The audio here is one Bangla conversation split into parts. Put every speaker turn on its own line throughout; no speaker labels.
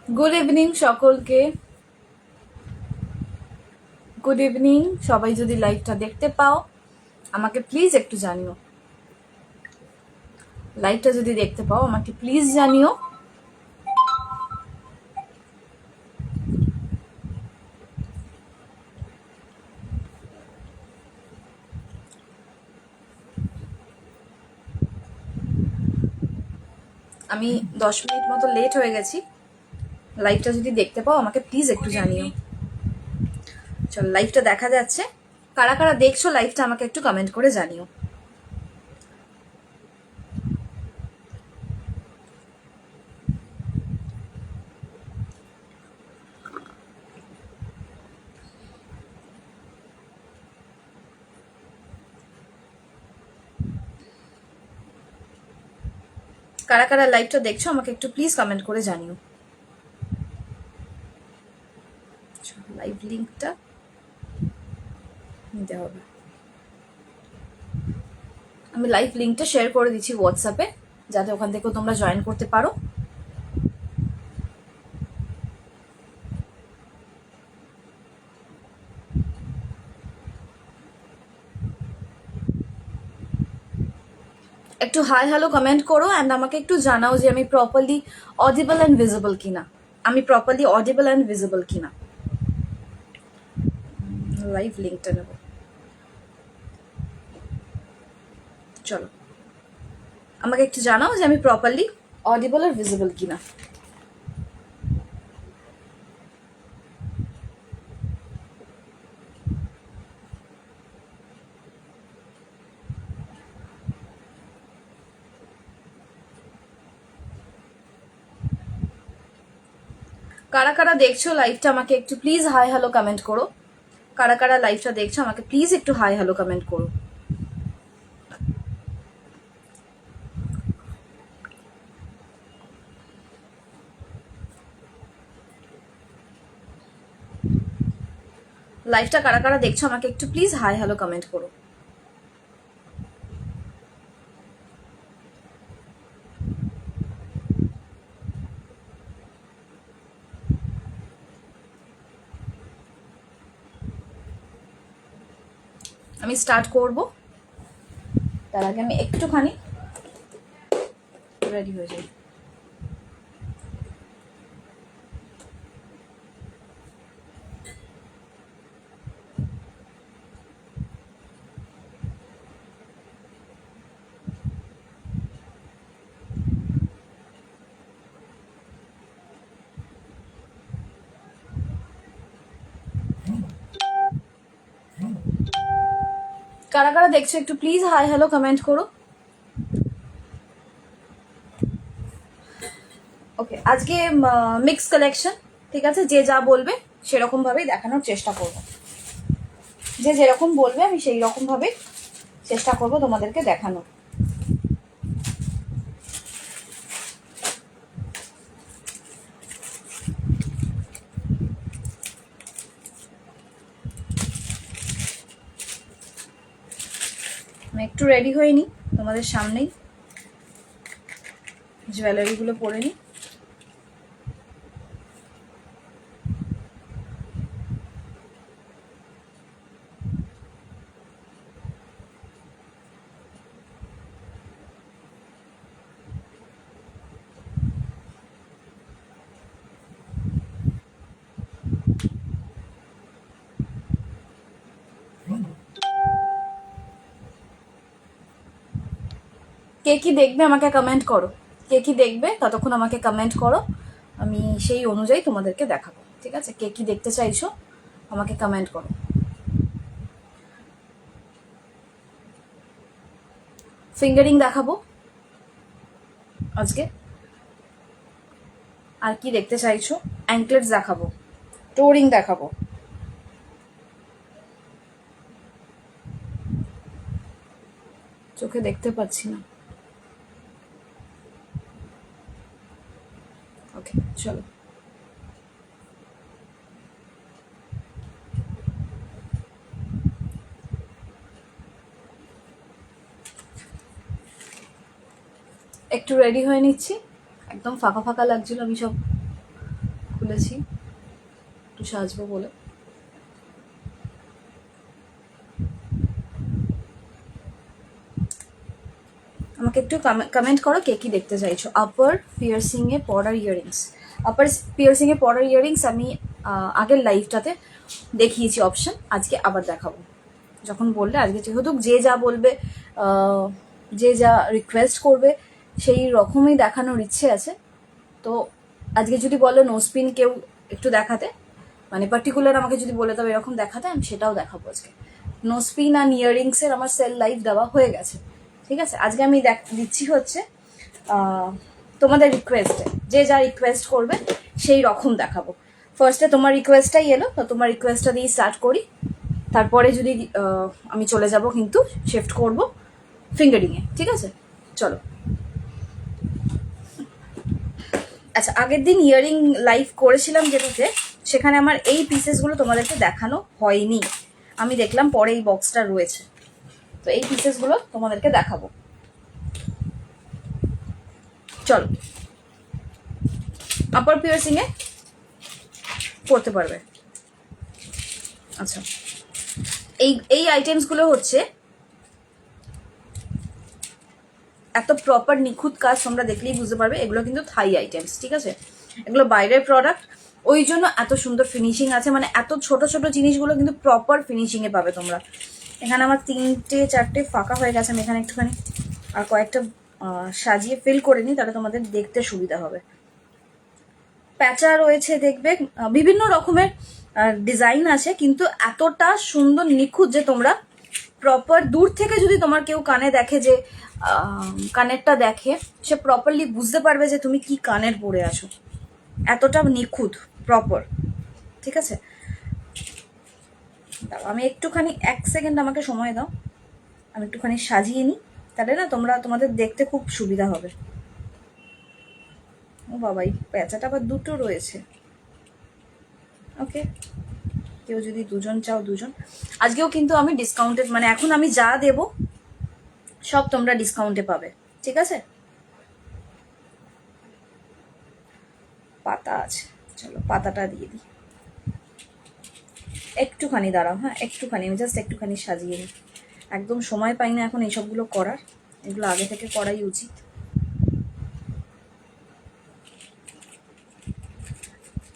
গুড ইভিনিং সকলকে। Good evening. সবাই যদি লাইভটা দেখতে পাও আমাকে প্লিজ একটু জানিও। লাইভটা যদি দেখতে পাও আমাকে প্লিজ জানিও। আমি 10 মিনিট মতো লেট হয়ে গেছি। লাইভটা যদি দেখতে পাও আমাকে প্লিজ একটু জানিও। চল, লাইভটা দেখা যাচ্ছে। কারা কারা দেখছো লাইভটা আমাকে একটু কমেন্ট করে জানিও। কারা কারা লাইভটা দেখছো আমাকে একটু প্লিজ কমেন্ট করে জানিও। লাইভ লিঙ্কটা নিতে হবে। আমি লাইভ লিঙ্কটা শেয়ার করে দিচ্ছি হোয়াটসঅ্যাপে, যাতে ওখান থেকেও তোমরা জয়েন করতে পারো। একটু হাই হ্যালো কমেন্ট করো অ্যান্ড আমাকে একটু জানাও যে আমি প্রপারলি অডিবল অ্যান্ড ভিজিবল কিনা। আমি প্রপারলি অডিবল অ্যান্ড ভিজিবল কিনা। লাইভ লিঙ্কটা নেব। চলো, আমাকে একটু জানাও যে আমি প্রপারলি অডিবল আর ভিজিবল কিনা। কারা কারা দেখছো লাইভটা আমাকে একটু প্লিজ হাই হ্যালো কমেন্ট করো। কারা কারা লাইভটা দেখছো আমাকে প্লিজ একটু হাই হ্যালো কমেন্ট করো। লাইভটা কারা কারা দেখছো আমাকে একটু প্লিজ হাই হ্যালো কমেন্ট করো। আমি স্টার্ট করব, তার আগে আমি একটুখানি রেডি হয়ে যাই। কারা কারা দেখছো একটু প্লিজ হাই হ্যালো কমেন্ট করো। ওকে, আজকে মিক্স কালেকশন, ঠিক আছে। যে যা বলবে সেরকম ভাবেই দেখানোর চেষ্টা করব। যে যেরকম বলবে আমি সেই রকম ভাবেই চেষ্টা করব তোমাদেরকে দেখানোর। আমি একটু রেডি হয়ে নিই তোমাদের সামনেই, জুয়েলারিগুলো পরে নিই। কে কি দেখবে আমাকে কমেন্ট করো। কে কি দেখবে ততক্ষণ আমাকে কমেন্ট করো, আমি সেই অনুযায়ী তোমাদেরকে দেখাবো। ঠিক আছে, কে কি দেখতে চাইছো আমাকে কমেন্ট করো। ফিঙ্গারিং দেখাবো আজকে। আর কি দেখতে চাইছো? অ্যাঙ্কলেটস দেখাবো, টোরিং দেখাবো। চোখে দেখতে পাচ্ছি না। ওকে, চলো। একটু রেডি হয়ে নিচ্ছি, একদম ফাঁকা ফাঁকা লাগছিল। আমি সব খুলেছি একটু সাজবো বলে। আমাকে একটু কমেন্ট করো কে কি দেখতে চাইছো। আপার পিয়ার্সিং এ পড়ার ইয়াররিংস, আপার পিয়ার্সিং এ পড়ার ইয়াররিংস আমি আগের লাইভটাতে দেখিয়েছি অপশন, আজকে আবার দেখাবো যখন বললে। আজকে যেহেতু যে যা বলবে, যে যা রিকোয়েস্ট করবে সেই রকমই দেখানোর ইচ্ছে আছে। তো আজকে যদি বলো নোস্পিন কেউ একটু দেখাতে, মানে পার্টিকুলার আমাকে যদি বলে তবে এরকম দেখাতে, আমি সেটাও দেখাবো আজকে। নোস্পিন আর ইয়াররিংসের আমার সেল লাইভ দেওয়া হয়ে গেছে, ঠিক আছে। আজকে আমি দিচ্ছি হচ্ছে তোমাদের রিকোয়েস্টে, যে যা রিকোয়েস্ট করবে সেই রকম দেখাবো। ফার্স্টে তোমার রিকোয়েস্টটাই এলো, তো তোমার রিকোয়েস্টটা দিয়ে স্টার্ট করি। তারপরে যদি আমি চলে যাব কিন্তু শিফট করব ফিঙ্গারিংয়ে, ঠিক আছে। চলো। আচ্ছা, আগের দিন ইয়ারিং লাইভ করেছিলাম যেটাতে, সেখানে আমার এই পিসেসগুলো তোমাদেরকে দেখানো হয়নি। আমি দেখলাম পরে এই বক্সটা রয়েছে, তো এই পিসেসগুলো তোমাদেরকে দেখাবো। চলো। আপার পিয়ার্সিংয়ে পড়তে পারবে। আচ্ছা, এই আইটেমসগুলো হচ্ছে এত প্রপার নিখুঁত কাজ, তোমরা দেখলেই বুঝতে পারবে এগুলো কিন্তু থাই আইটেমস, ঠিক আছে। এগুলো বাইরের প্রোডাক্ট, ওই জন্য এত সুন্দর ফিনিশিং আছে। মানে এত ছোট ছোট জিনিসগুলো কিন্তু প্রপার ফিনিশিংয়ে পাবে তোমরা। এখানে আমার 3টে 4টে ফাঁকা হয়ে গেছে, আমি এখানে একটুখানি আর কয়েকটা সাজিয়ে ফিল করে নিই, তাহলে তোমাদের দেখতে সুবিধা হবে। প্যাচা রয়েছে দেখবে, বিভিন্ন রকমের ডিজাইন আছে, কিন্তু এতটা সুন্দর নিখুঁত যে তোমরা প্রপার দূর থেকে যদি তোমার কেউ কানে দেখে, যে কানেরটা দেখে, সে প্রপারলি বুঝতে পারবে যে তুমি কি কানের পরে আসো। এতটা নিখুঁত প্রপার, ঠিক আছে। দাও আমি একটুখানি 1 সেকেন্ড আমাকে সময় দাও, আমি একটুখানি সাজিয়ে নিই, তাহলে না তোমাদের দেখতে খুব সুবিধা হবে। ও বাবা, এই প্যাঁচাটা আবার দুটো রয়েছে। ওকে, কেউ যদি দুজন চাও দুজন। আজকেও কিন্তু আমি ডিসকাউন্টেড, মানে এখন আমি যা দেব সব তোমরা ডিসকাউন্টে পাবে, ঠিক আছে। পাতা আছে, চলো পাতাটা দিয়ে দিই। একটুখানি দাঁড়াও, হ্যাঁ একটুখানি, আমি জাস্ট একটুখানি সাজিয়ে নিই। একদম সময় পাই না এখন এইসবগুলো করার, এগুলো আগে থেকে করাই উচিত।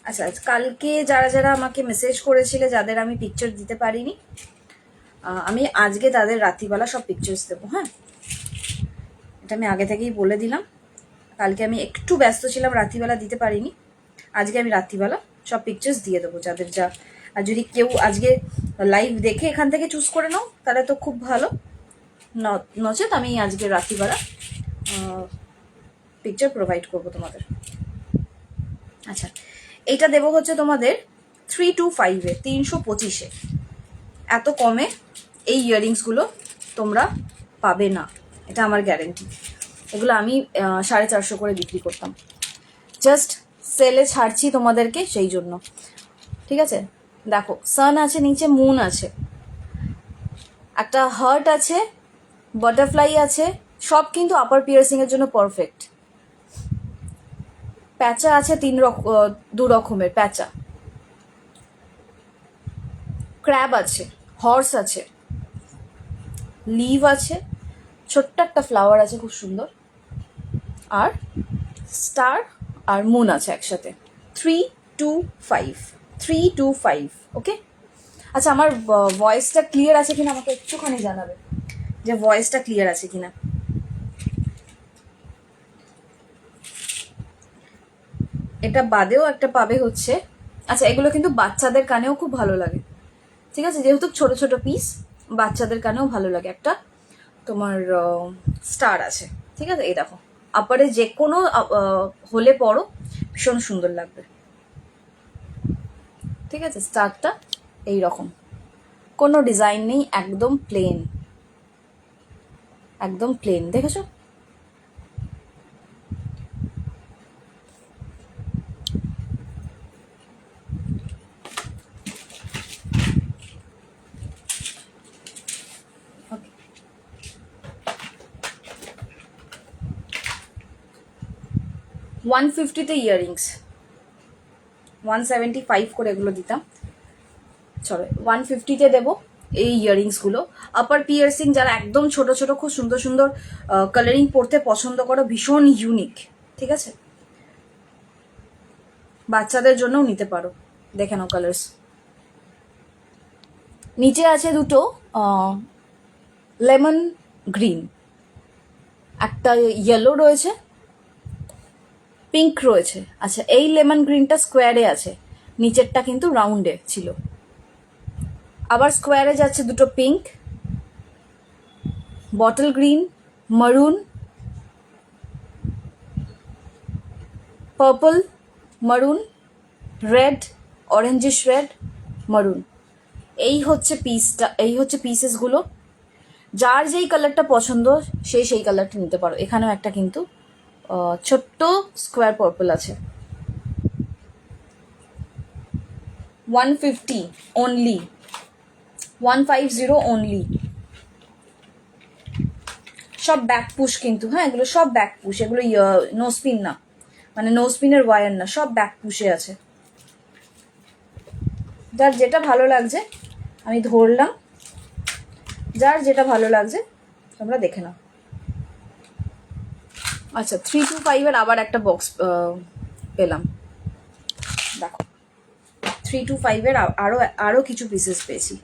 আচ্ছা, কালকে যারা যারা আমাকে মেসেজ করেছিলে, যাদের আমি পিকচার দিতে পারিনি, আমি আজকে তাদের রাত্রিবেলা সব পিকচার্স দেবো, হ্যাঁ। এটা আমি আগে থেকেই বলে দিলাম। কালকে আমি একটু ব্যস্ত ছিলাম, রাত্রিবেলা দিতে পারিনি। আজকে আমি রাত্রিবেলা সব পিকচার্স দিয়ে দেবো যাদের যা। আর যদি কেউ আজকে লাইভ দেখে এখান থেকে চুজ করে নাও তাহলে তো খুব ভালো, নচেত আমি আজকে রাত্রিবেলা পিকচার প্রোভাইড করবো তোমাদের। আচ্ছা, এইটা দেবো হচ্ছে তোমাদের 325-এ, 325-এ। এত কমে এই ইয়াররিংসগুলো তোমরা পাবে না, এটা আমার গ্যারেন্টি। এগুলো আমি 450 করে বিক্রি করতাম, জাস্ট সেলে ছাড়ছি তোমাদেরকে সেই জন্য, ঠিক আছে। দেখো, সান আছে, নিচে মুন আছে, একটা হার্ট আছে, বাটারফ্লাই আছে, সব কিন্তু আপার পিয়ার্সিংয়ের জন্য পারফেক্ট। প্যাচা আছে 2 রকমের প্যাচা, ক্র্যাব আছে, হর্স আছে, লিভ আছে, ছোট্ট একটা ফ্লাওয়ার আছে খুব সুন্দর, আর স্টার আর মুন আছে একসাথে। 325, ওকে। আচ্ছা, আমার ভয়েসটা ক্লিয়ার আছে কিনা আমাকে একটুখানি জানাবে, যে ভয়েসটা ক্লিয়ার আছে কিনা। এটা বাদেও একটা পাবে হচ্ছে, আচ্ছা এগুলো কিন্তু বাচ্চাদের কানেও খুব ভালো লাগে, ঠিক আছে। যেহেতু ছোট ছোট পিস, বাচ্চাদের কানেও ভালো লাগে। একটা তোমার স্টার আছে, ঠিক আছে। এই দেখো, আপারে যে কোনো হলে পরো ভীষণ সুন্দর লাগবে, ঠিক আছে। স্টারটা এই রকম, কোনো ডিজাইন নেই, একদম প্লেন, একদম প্লেন, দেখেছো। ওকে, 150-তে ইয়াররিংস, 175 করে এগুলো দিতাম, চলো 150-তে দেবো এই ইয়াররিংসগুলো। আপার পিয়ার্সিং যারা একদম ছোট ছোট খুব সুন্দর সুন্দর কালারিং পরতে পছন্দ করো, ভীষণ ইউনিক, ঠিক আছে, বাচ্চাদের জন্যও নিতে পারো। দেখে নাও কালার্স। নিচে আছে দুটো লেমন গ্রিন, একটা ইয়েলো রয়েছে, পিঙ্ক রয়েছে। আচ্ছা, এই লেমন গ্রিনটা স্কোয়ারে আছে, নিচেরটা কিন্তু রাউন্ডে ছিল। আবার স্কোয়ারে যাচ্ছে দুটো পিঙ্ক, বটল গ্রিন, মারুন, পার্পল, মারুন, রেড, অরেঞ্জিশ রেড, মারুন। এই হচ্ছে পিসটা, এই হচ্ছে পিসেসগুলো। যার যেই কালারটা পছন্দ সেই কালারটা নিতে পারো। এখানেও একটা কিন্তু ছোট্ট স্কোয়ার পার্পল আছে। 150 অনলি, 150 অনলি। সব ব্যাক পুশ কিন্তু, হ্যাঁ এগুলো সব ব্যাক পুশ, এগুলো নো স্পিন না, মানে নো স্পিনের ওয়ার না, সব ব্যাক পুশে আছে। যার যেটা ভালো লাগছে আমি ধরলাম, যার যেটা ভালো লাগছে তোমরা দেখে নাও। আচ্ছা, 325-এর আবার একটা বক্স পেলাম, দেখো 325-এর আরও কিছু পিসেস পেয়েছি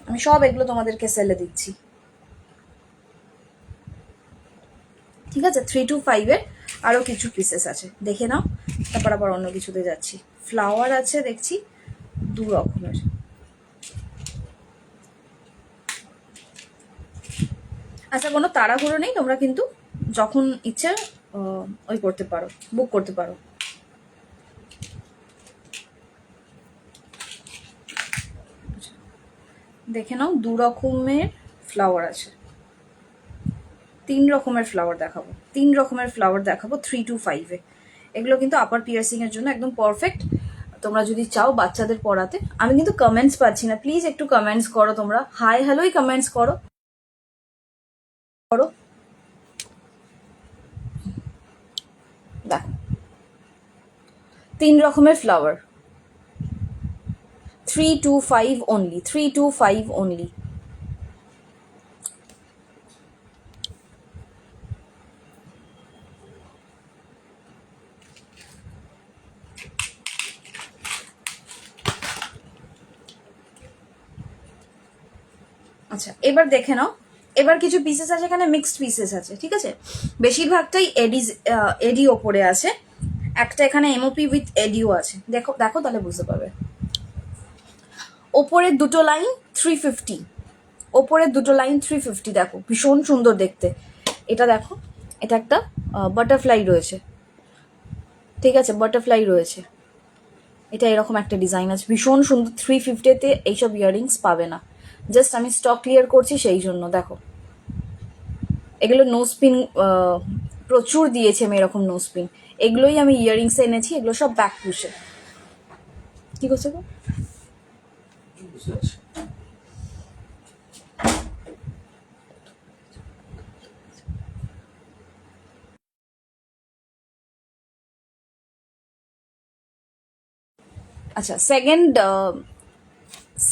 আমি, সব এগুলো তোমাদেরকে সেলে দিচ্ছি, ঠিক আছে। 325-এর আরও কিছু পিসেস আছে, দেখে নাও। তারপর আবার অন্য কিছুতে যাচ্ছি। ফ্লাওয়ার আছে দেখছি 2 রকমের। আচ্ছা, কোনো তাড়াহুড়ো নেই, তোমরা কিন্তু যখন ইচ্ছে ওই করতে পারো, বুক করতে পারো। দেখে নাও 2 রকমের ফ্লাওয়ার আছে, 3 রকমের ফ্লাওয়ার দেখাবো, 3 রকমের ফ্লাওয়ার দেখাবো 325-এ। এগুলো কিন্তু আপার পিয়ার্সিংয়ের জন্য একদম পারফেক্ট। তোমরা যদি চাও বাচ্চাদের পড়াতে। আমি কিন্তু কমেন্টস পাচ্ছি না, প্লিজ একটু কমেন্টস করো তোমরা, হাই হ্যালোই কমেন্টস করো। দেখো 3 রকমের ফ্লাওয়ার, 325 অনলি, 325 অনলি। আচ্ছা, এবার দেখে নাও, এবার কিছু পিসেস আছে এখানে, মিক্সড পিসেস আছে, ঠিক আছে। বেশিরভাগটাই এডি ওপরে আছে, একটা এখানে এমওপি উইথ এডিও আছে। দেখো দেখো তাহলে বুঝতে পারবে। ওপরের দুটো লাইন 350, ওপরের দুটো লাইন 350, দেখো ভীষণ সুন্দর দেখতে। এটা দেখো, এটা একটা বাটারফ্লাই রয়েছে, ঠিক আছে, বাটারফ্লাই রয়েছে। এটা এরকম একটা ডিজাইন আছে, ভীষণ সুন্দর। 350-তে এইসব ইয়াররিংস পাবে না, জাস্ট আমি স্টক ক্লিয়ার করছি সেই জন্য। দেখো এগুলো নো স্পিন প্রচুর দিয়েছে আমি, এরকম নো স্পিন। এগুলোই আমি ইয়াররিংসে এনেছি, এগুলো সব ব্যাক পুষে। কি করছে গো? আচ্ছা,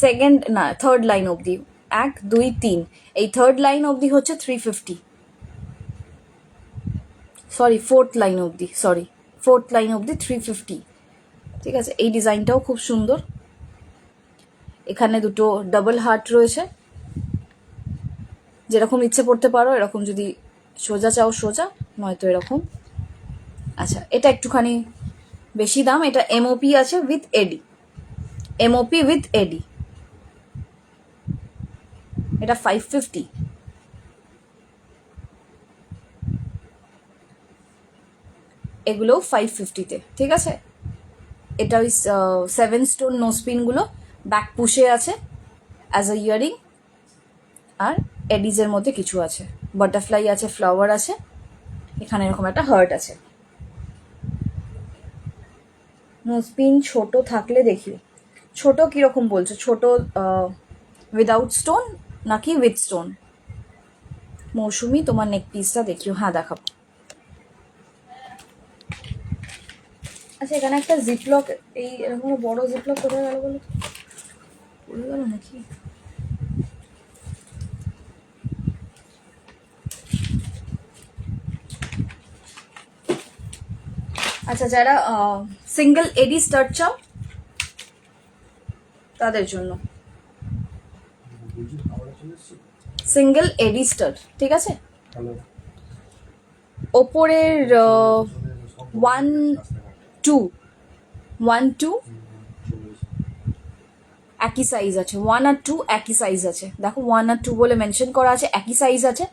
সেকেন্ড না, থার্ড লাইন অবধি, 1 2 3, এই থার্ড লাইন অবধি হচ্ছে 350, সরি ফোর্থ লাইন অবধি, সরি ফোর্থ লাইন অবধি 350, ঠিক আছে। এই ডিজাইনটাও খুব সুন্দর। এখানে দুটো ডাবল হার্ট রয়েছে, যেরকম ইচ্ছে পড়তে পারো, এরকম যদি সোজা চাও সোজা, নয়তো এরকম। আচ্ছা, এটা একটুখানি বেশি দাম, এটা এমওপি আছে উইথ এডি, এমওপি উইথ এডি, এটা 550। এগুলোও 550-তে, ঠিক আছে। এটা ওই 7 স্টোন নোসপিনগুলো ব্যাক পুষে আছে অ্যাজ আ ইয়ারিং, আর এডিজের মধ্যে কিছু আছে, বাটারফ্লাই আছে, ফ্লাওয়ার আছে, এখানে এরকম একটা হার্ট আছে। নোসপিন ছোট থাকলে দেখি, ছোট কিরকম বলছো? ছোট উইদাউট স্টোন নাকি উইথ স্টোন? মৌসুমি তোমার নেক পিসটা দেখিও, হ্যাঁ দেখাবো। আচ্ছা এখানে একটা জিপলক, এই এরকম বড় জিপলক কোথায় গেল বলো, পড়ে গেল নাকি? আচ্ছা যারা সিঙ্গেল এডি স্টার্ট চাও তাদের জন্য সিঙ্গেল এডি স্টার্ট, ঠিক আছে। ওপরের 1 2 একই সাইজ আছে, 1 আর 2 একই সাইজ আছে, দেখো 1 আর 2 বলে মেনশন করা আছে, একই সাইজ আছে,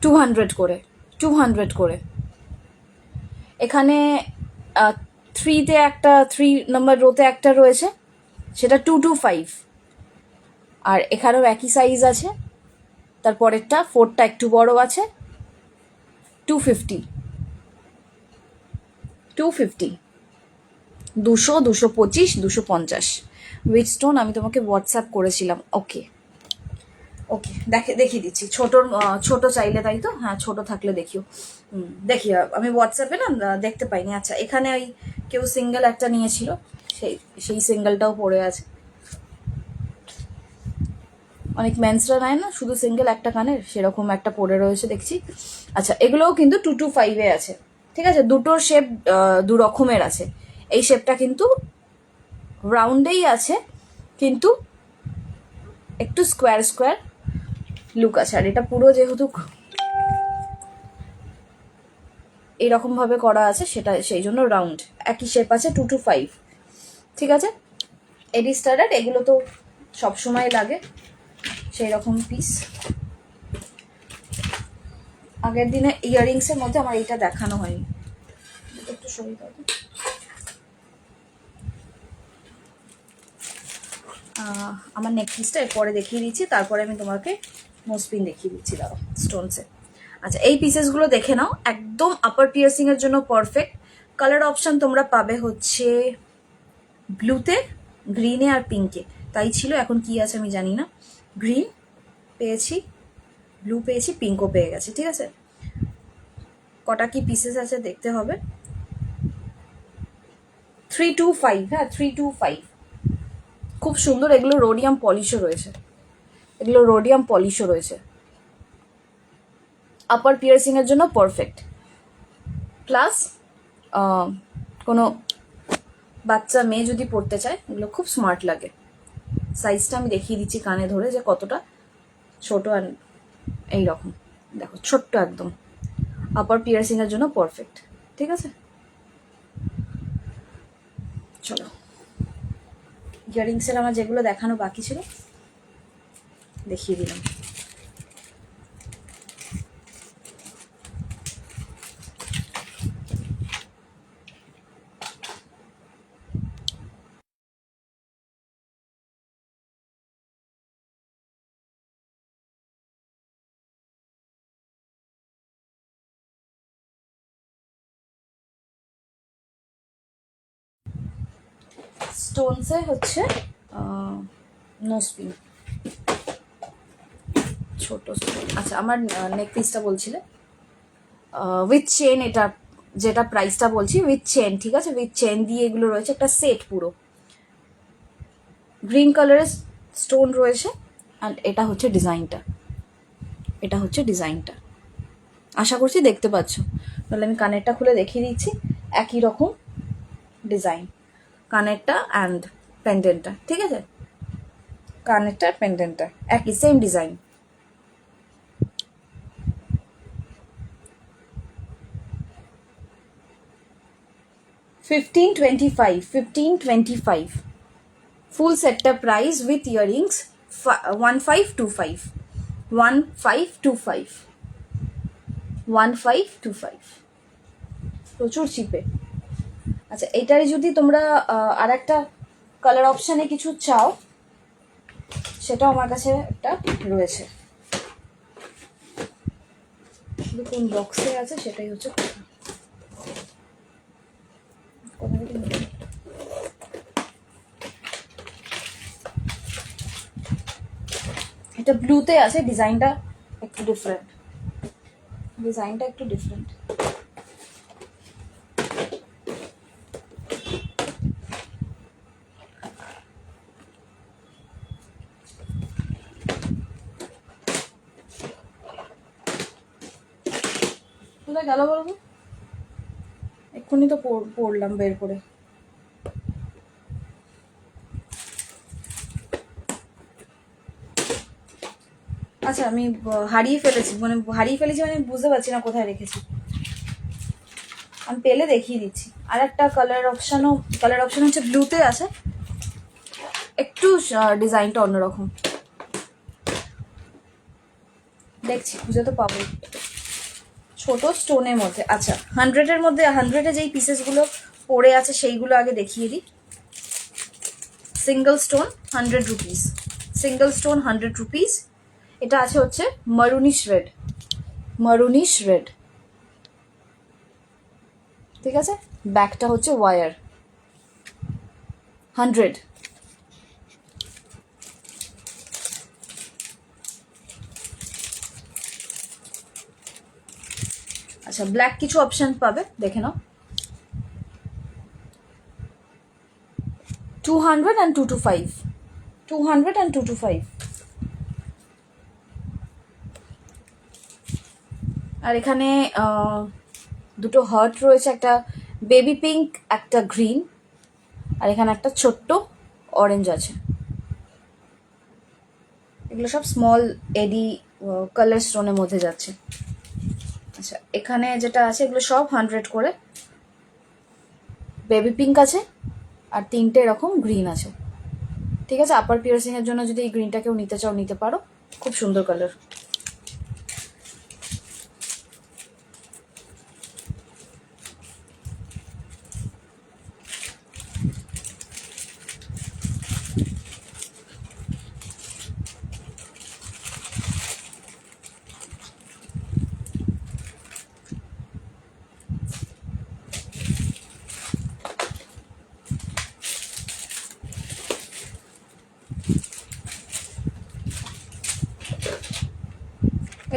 200 করে, 200 করে। এখানে 3-তে একটা, 3 নম্বর রোতে একটা রয়েছে, সেটা 225, আর এখানেও একই সাইজ আছে। তারপরেরটা 4টা একটু বড় আছে, 250, 250, 200, 225, 250 উইথ স্টোন আমি তোমাকে হোয়াটসঅ্যাপ করেছিলাম। ওকে ওকে, দেখিয়ে দিচ্ছি। ছোট চাইলে, তাই তো? হ্যাঁ ছোট থাকলে দেখিও। দেখি, আমি হোয়াটসঅ্যাপে না দেখতে পাইনি। আচ্ছা এখানে ওই কেউ সিঙ্গেল একটা নিয়েছিল, সেই সিঙ্গেলটাও পড়ে আছে। অনেক মেন্সরা নেয় না শুধু সিঙ্গেল একটা কানের, সেরকম একটা পড়ে রয়েছে দেখছি। আচ্ছা এগুলোও কিন্তু 225-এ আছে, ঠিক আছে। দুটোর শেপ দু রকমের আছে। এই শেপটা কিন্তু রাউন্ডেই আছে, কিন্তু একটু স্কোয়ার স্কোয়ার লুক আছে। আর এটা পুরো যেহেতু এইরকম ভাবে করা আছে, সেটা সেই জন্য রাউন্ড, একই শেপ আছে, 225, ঠিক আছে। এডি স্টার্টার এগুলো তো সবসময় লাগে, সেই রকম পিস। আগের দিনে ইয়াররিংসের মধ্যে আমার এইটা দেখানো হয়নি, একটু সরি দাও। আমার নেক পিসটা এরপরে দেখিয়ে দিচ্ছি, তারপরে আমি তোমাকে মোসপিন দেখিয়ে দিচ্ছি, দাঁড়ো, স্টোনসে। আচ্ছা এই পিসেসগুলো দেখে নাও, একদম আপার পিয়ার্সিংয়ের জন্য পারফেক্ট। কালার অপশান তোমরা পাবে হচ্ছে ব্লুতে, গ্রিনে আর পিঙ্কে, তাই ছিল, এখন কি আছে আমি জানি না। গ্রিন পেয়েছি, ব্লু পেয়েছি, পিঙ্কও পেয়ে গেছি, ঠিক আছে। কটা কি পিসেস আছে দেখতে হবে। 325, হ্যাঁ 325, খুব সুন্দর। এগুলো রোডিয়াম পলিশও রয়েছে, এগুলো রোডিয়াম পলিশও রয়েছে, আপার পিয়ার্সিংয়ের জন্য পারফেক্ট। প্লাস কোনো বাচ্চা মেয়ে যদি পড়তে চায়, এগুলো খুব স্মার্ট লাগে। সাইজটা আমি দেখিয়ে দিচ্ছি কানে ধরে যে কতটা ছোট, আর এইরকম দেখো, ছোট্ট একদম, আপার পিয়ার্সিংয়ের জন্য পারফেক্ট, ঠিক আছে। চলো, ইয়াররিংসের আমার যেগুলো দেখানো বাকি ছিল দেখিয়ে দিলাম। স্টোনসে হচ্ছে নোসপিন, ছোট স্টোন। আচ্ছা আমার নেক পিসটা বলছিলে উইথ চেন, এটা যেটা প্রাইসটা বলছি উইথ চেন, ঠিক আছে, উইথ চেন দিয়ে এগুলো রয়েছে, একটা সেট পুরো গ্রিন কালারের স্টোন রয়েছে। অ্যান্ড এটা হচ্ছে ডিজাইনটা, এটা হচ্ছে ডিজাইনটা, আশা করছি দেখতে পাচ্ছ। তাহলে আমি কানেরটা খুলে দেখিয়ে দিচ্ছি, একই রকম ডিজাইন কানেরটা অ্যান্ড পেন্ডেন্টটা, ঠিক আছে। কানেরটা পেন্ডেন্টটা একই, সেম ডিজাইন। $1525 ফুল সেটটা প্রাইস উইথ ইয়াররিংস 1525, 1525, 1525, প্রচুর চিপে। আচ্ছা এটারই যদি তোমরা আর একটা কালার অপশানে কিছু চাও, সেটাও আমার কাছে একটা রয়েছে, কোন বক্সে আছে সেটাই হচ্ছে কথা। এটা ব্লুতে আছে, ডিজাইনটা একটু ডিফারেন্ট, ডিজাইনটা একটু ডিফারেন্ট। গেল বলবো? এক্ষুনি তো পড়লাম বের করে। আচ্ছা আমি হারিয়ে ফেলেছি, মানে বুঝতে পারছি না কোথায় রেখেছি। আমি পেলে দেখিয়ে দিচ্ছি। আর একটা কালার অপশন হচ্ছে ব্লুতে আছে, একটু ডিজাইনটা অন্যরকম। দেখছি খুঁজে তো পাবো। ছোট স্টোনের মধ্যে, আচ্ছা 100-এর মধ্যে 100-এ যেই পিসেসগুলো পড়ে আছে সেইগুলো আগে দেখিয়ে দিই। Single stone 100 rupees, single stone 100 rupees. এটা আছে হচ্ছে মারুনিশ রেড, ঠিক আছে। ব্যাকটা হচ্ছে ওয়ার 100। আচ্ছা ব্ল্যাক কিছু অপশন পাবে, দেখে নাও। 200 and 225, 200 and 225। আর এখানে দুটো হার্ট রয়েছে, একটা বেবি পিঙ্ক, একটা গ্রিন, আর এখানে একটা ছোট্ট অরেঞ্জ আছে। এগুলো সব স্মল এডি কালার স্টোনের মধ্যে যাচ্ছে। আচ্ছা এখানে যেটা আছে এগুলো সব 100 করে। বেবি পিঙ্ক আছে আর 3টে এরকম গ্রিন আছে, ঠিক আছে। আপার পিয়ার্সিং এর জন্য যদি এই গ্রিনটা কেউ নিতে চাও নিতে পারো, খুব সুন্দর কালার।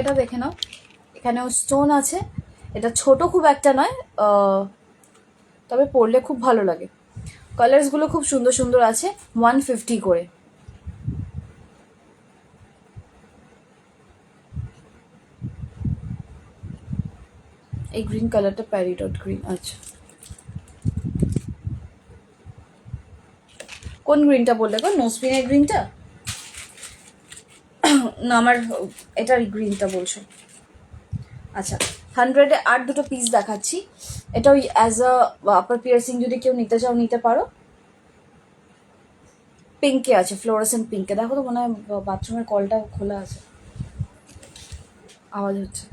এটা দেখে নাও, এখানেও স্টোন আছে। এটা ছোট খুব একটা নয়, তবে পরলে খুব ভালো লাগে। কালার্সগুলো খুব সুন্দর সুন্দর আছে, 150 করে। এই গ্রিন কালারটা প্যারিডট গ্রিন। আচ্ছা কোন গ্রিনটা বললে গো? নোসপিনের গ্রিনটা না, আমার এটার গ্রিনটা বলছো। আচ্ছা 100-এ আর দুটো পিস দেখাচ্ছি। এটা ওই অ্যাজ আ আপার পিয়ার্সিং যদি কেউ নিতে চাও নিতে পারো। পিঙ্কে আছে, ফ্লোরেসেন্ট পিঙ্কে। দেখো তো মনে হয় বাথরুমের কলটা খোলা আছে, আওয়াজ হচ্ছে।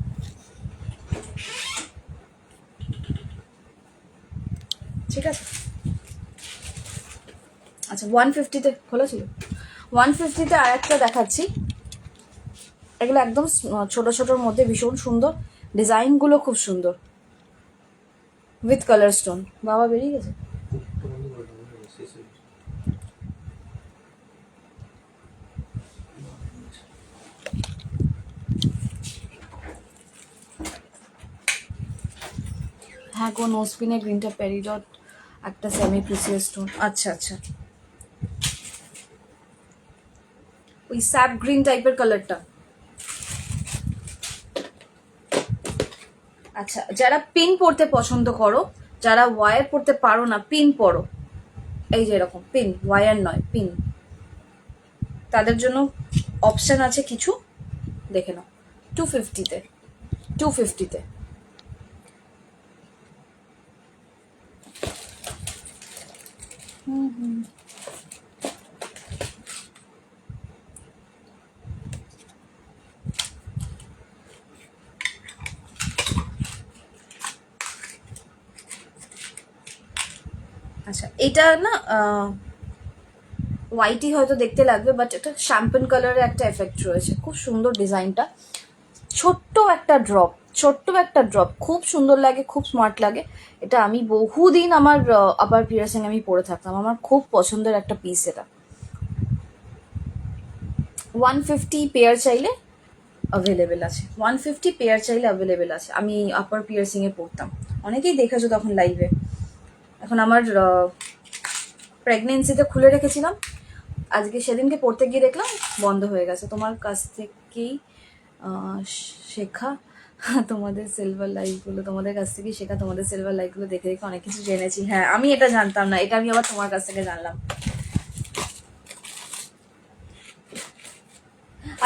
ঠিক আছে, আচ্ছা 150-তে খোলা ছিল। 150-তে আর একটা দেখাচ্ছি। এগুলো একদম ছোট ছোটোর মধ্যে ভীষণ সুন্দর, ডিজাইনগুলো খুব সুন্দর, উইথ কালার স্টোন। বাবা বেরিয়ে গেছে। হ্যাঁ গো, নোসপিনের গ্রিনটা পেরিডট, একটা সেমি প্রিসিয়াস স্টোন। আচ্ছা আচ্ছা, ওই স্যাপ গ্রিন টাইপের কালারটা। আচ্ছা যারা পিন পরতে পছন্দ করো, যারা ওয়ার পরতে পারো না, পিন পরো, এই যে এরকম পিন, ওয়ার নয় পিন, তাদের জন্য অপশন আছে কিছু, দেখে নাও। 250-তে, 250-তে। আচ্ছা এটা না হোয়াইটই হয়তো দেখতে লাগবে, বাট এটা শ্যাম্পেন কালারের একটা এফেক্ট রয়েছে, খুব সুন্দর ডিজাইনটা। ছোট্ট একটা ড্রপ, খুব সুন্দর লাগে, খুব স্মার্ট লাগে। এটা আমি বহুদিন আমার আপার পিয়ার্সিং আমি পরে থাকতাম, আমার খুব পছন্দের একটা পিস এটা। 150 পেয়ার চাইলে অ্যাভেলেবেল আছে, 150 পেয়ার চাইলে অ্যাভেলেবেল আছে। আমি আপার পিয়ার্সিংয়ে পড়তাম, অনেকেই দেখেছো তখন লাইভে। এখন আমার প্রেগনেন্সিতে খুলে রেখেছিলাম, আজকে সেদিনকে পড়তে গিয়ে দেখলাম বন্ধ হয়ে গেছে। তোমার কাছ থেকেই শেখা, তোমাদের সিলভার লাইফগুলো তোমাদের কাছ থেকে শেখা, তোমাদের সিলভার লাইফগুলো দেখে দেখে অনেক কিছু জেনেছি। হ্যাঁ, আমি এটা জানতাম না, এটা আমি আবার তোমার কাছ থেকে জানলাম।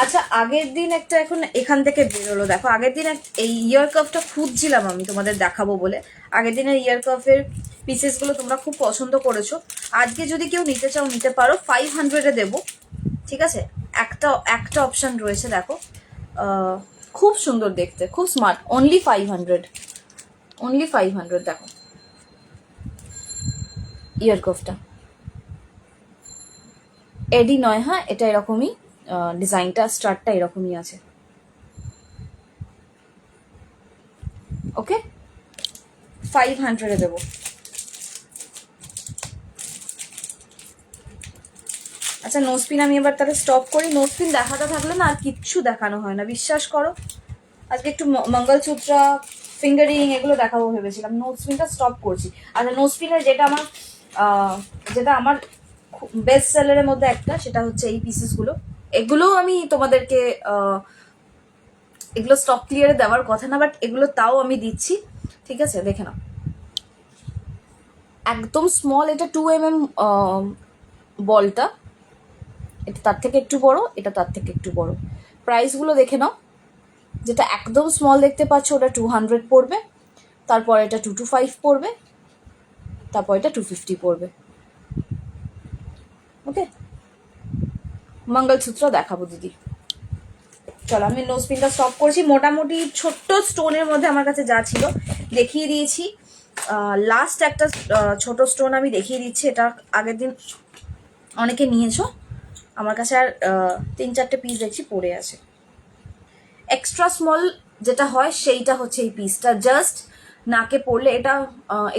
আচ্ছা, আগের দিন একটা এখন এখান থেকে বেরোলো, দেখো আগের দিন এই ইয়ার কাফটা খুঁজছিলাম আমি তোমাদের দেখাবো বলে। আগের দিনের ইয়ার কাফের পিসেসগুলো তোমরা খুব পছন্দ করেছো। আজকে যদি কেউ নিতে চাও নিতে পারো, 500-এ দেবো, ঠিক আছে। একটা একটা অপশন রয়েছে, দেখো খুব সুন্দর দেখতে, খুব স্মার্ট, অনলি 500, অনলি 500। দেখো ইয়ার কাফটা এডি নয়, হ্যাঁ এটা এরকমই ডিজাইনটা, স্টার্টটা এরকমই আছে। ওকে, 500-এ দেবো। আচ্ছা, নোজপিন আমি এবার তাহলে স্টপ করি। নোজপিন দেখাটা থাকলে না আর কিচ্ছু দেখানো হয় না, বিশ্বাস করো। আজকে একটু মঙ্গলসূত্রা, ফিঙ্গারিং এগুলো দেখাবো ভেবেছিলাম, নোজপিনটা স্টপ করছি। আচ্ছা, নোজপিনের যেটা আমার বেস্ট সেলারের মধ্যে একটা, সেটা হচ্ছে এই পিসেসগুলো। এগুলো আমি তোমাদেরকে এগুলো স্টক ক্লিয়ারে দেওয়ার কথা না, বাট এগুলো তাও আমি দিচ্ছি, ঠিক আছে। দেখে নাও, একদম স্মল, এটা 2 mm বলটা, এটা তার থেকে একটু বড়, এটা তার থেকে একটু বড়। প্রাইসগুলো দেখে নাও, যেটা একদম স্মল দেখতে পাচ্ছ ওটা 200 পড়বে, তারপর এটা 225 পড়বে, তারপর এটা 250 পড়বে। ওকে, মঙ্গলসূত্র দেখাবো দিদি। চলো, আমি নোজপিনটা স্টপ করছি। মোটামুটি ছোট্ট স্টোনের মধ্যে আমার কাছে যা ছিল দেখিয়ে দিয়েছি। লাস্ট একটা ছোট স্টোন আমি দেখিয়ে দিচ্ছি, এটা আগের দিন অনেকে নিয়েছো, আমার কাছে আর 3-4টে পিস দেখছি পড়ে আছে। এক্সট্রা স্মল যেটা হয় সেইটা হচ্ছে এই পিসটা, জাস্ট নাকে পড়লে এটা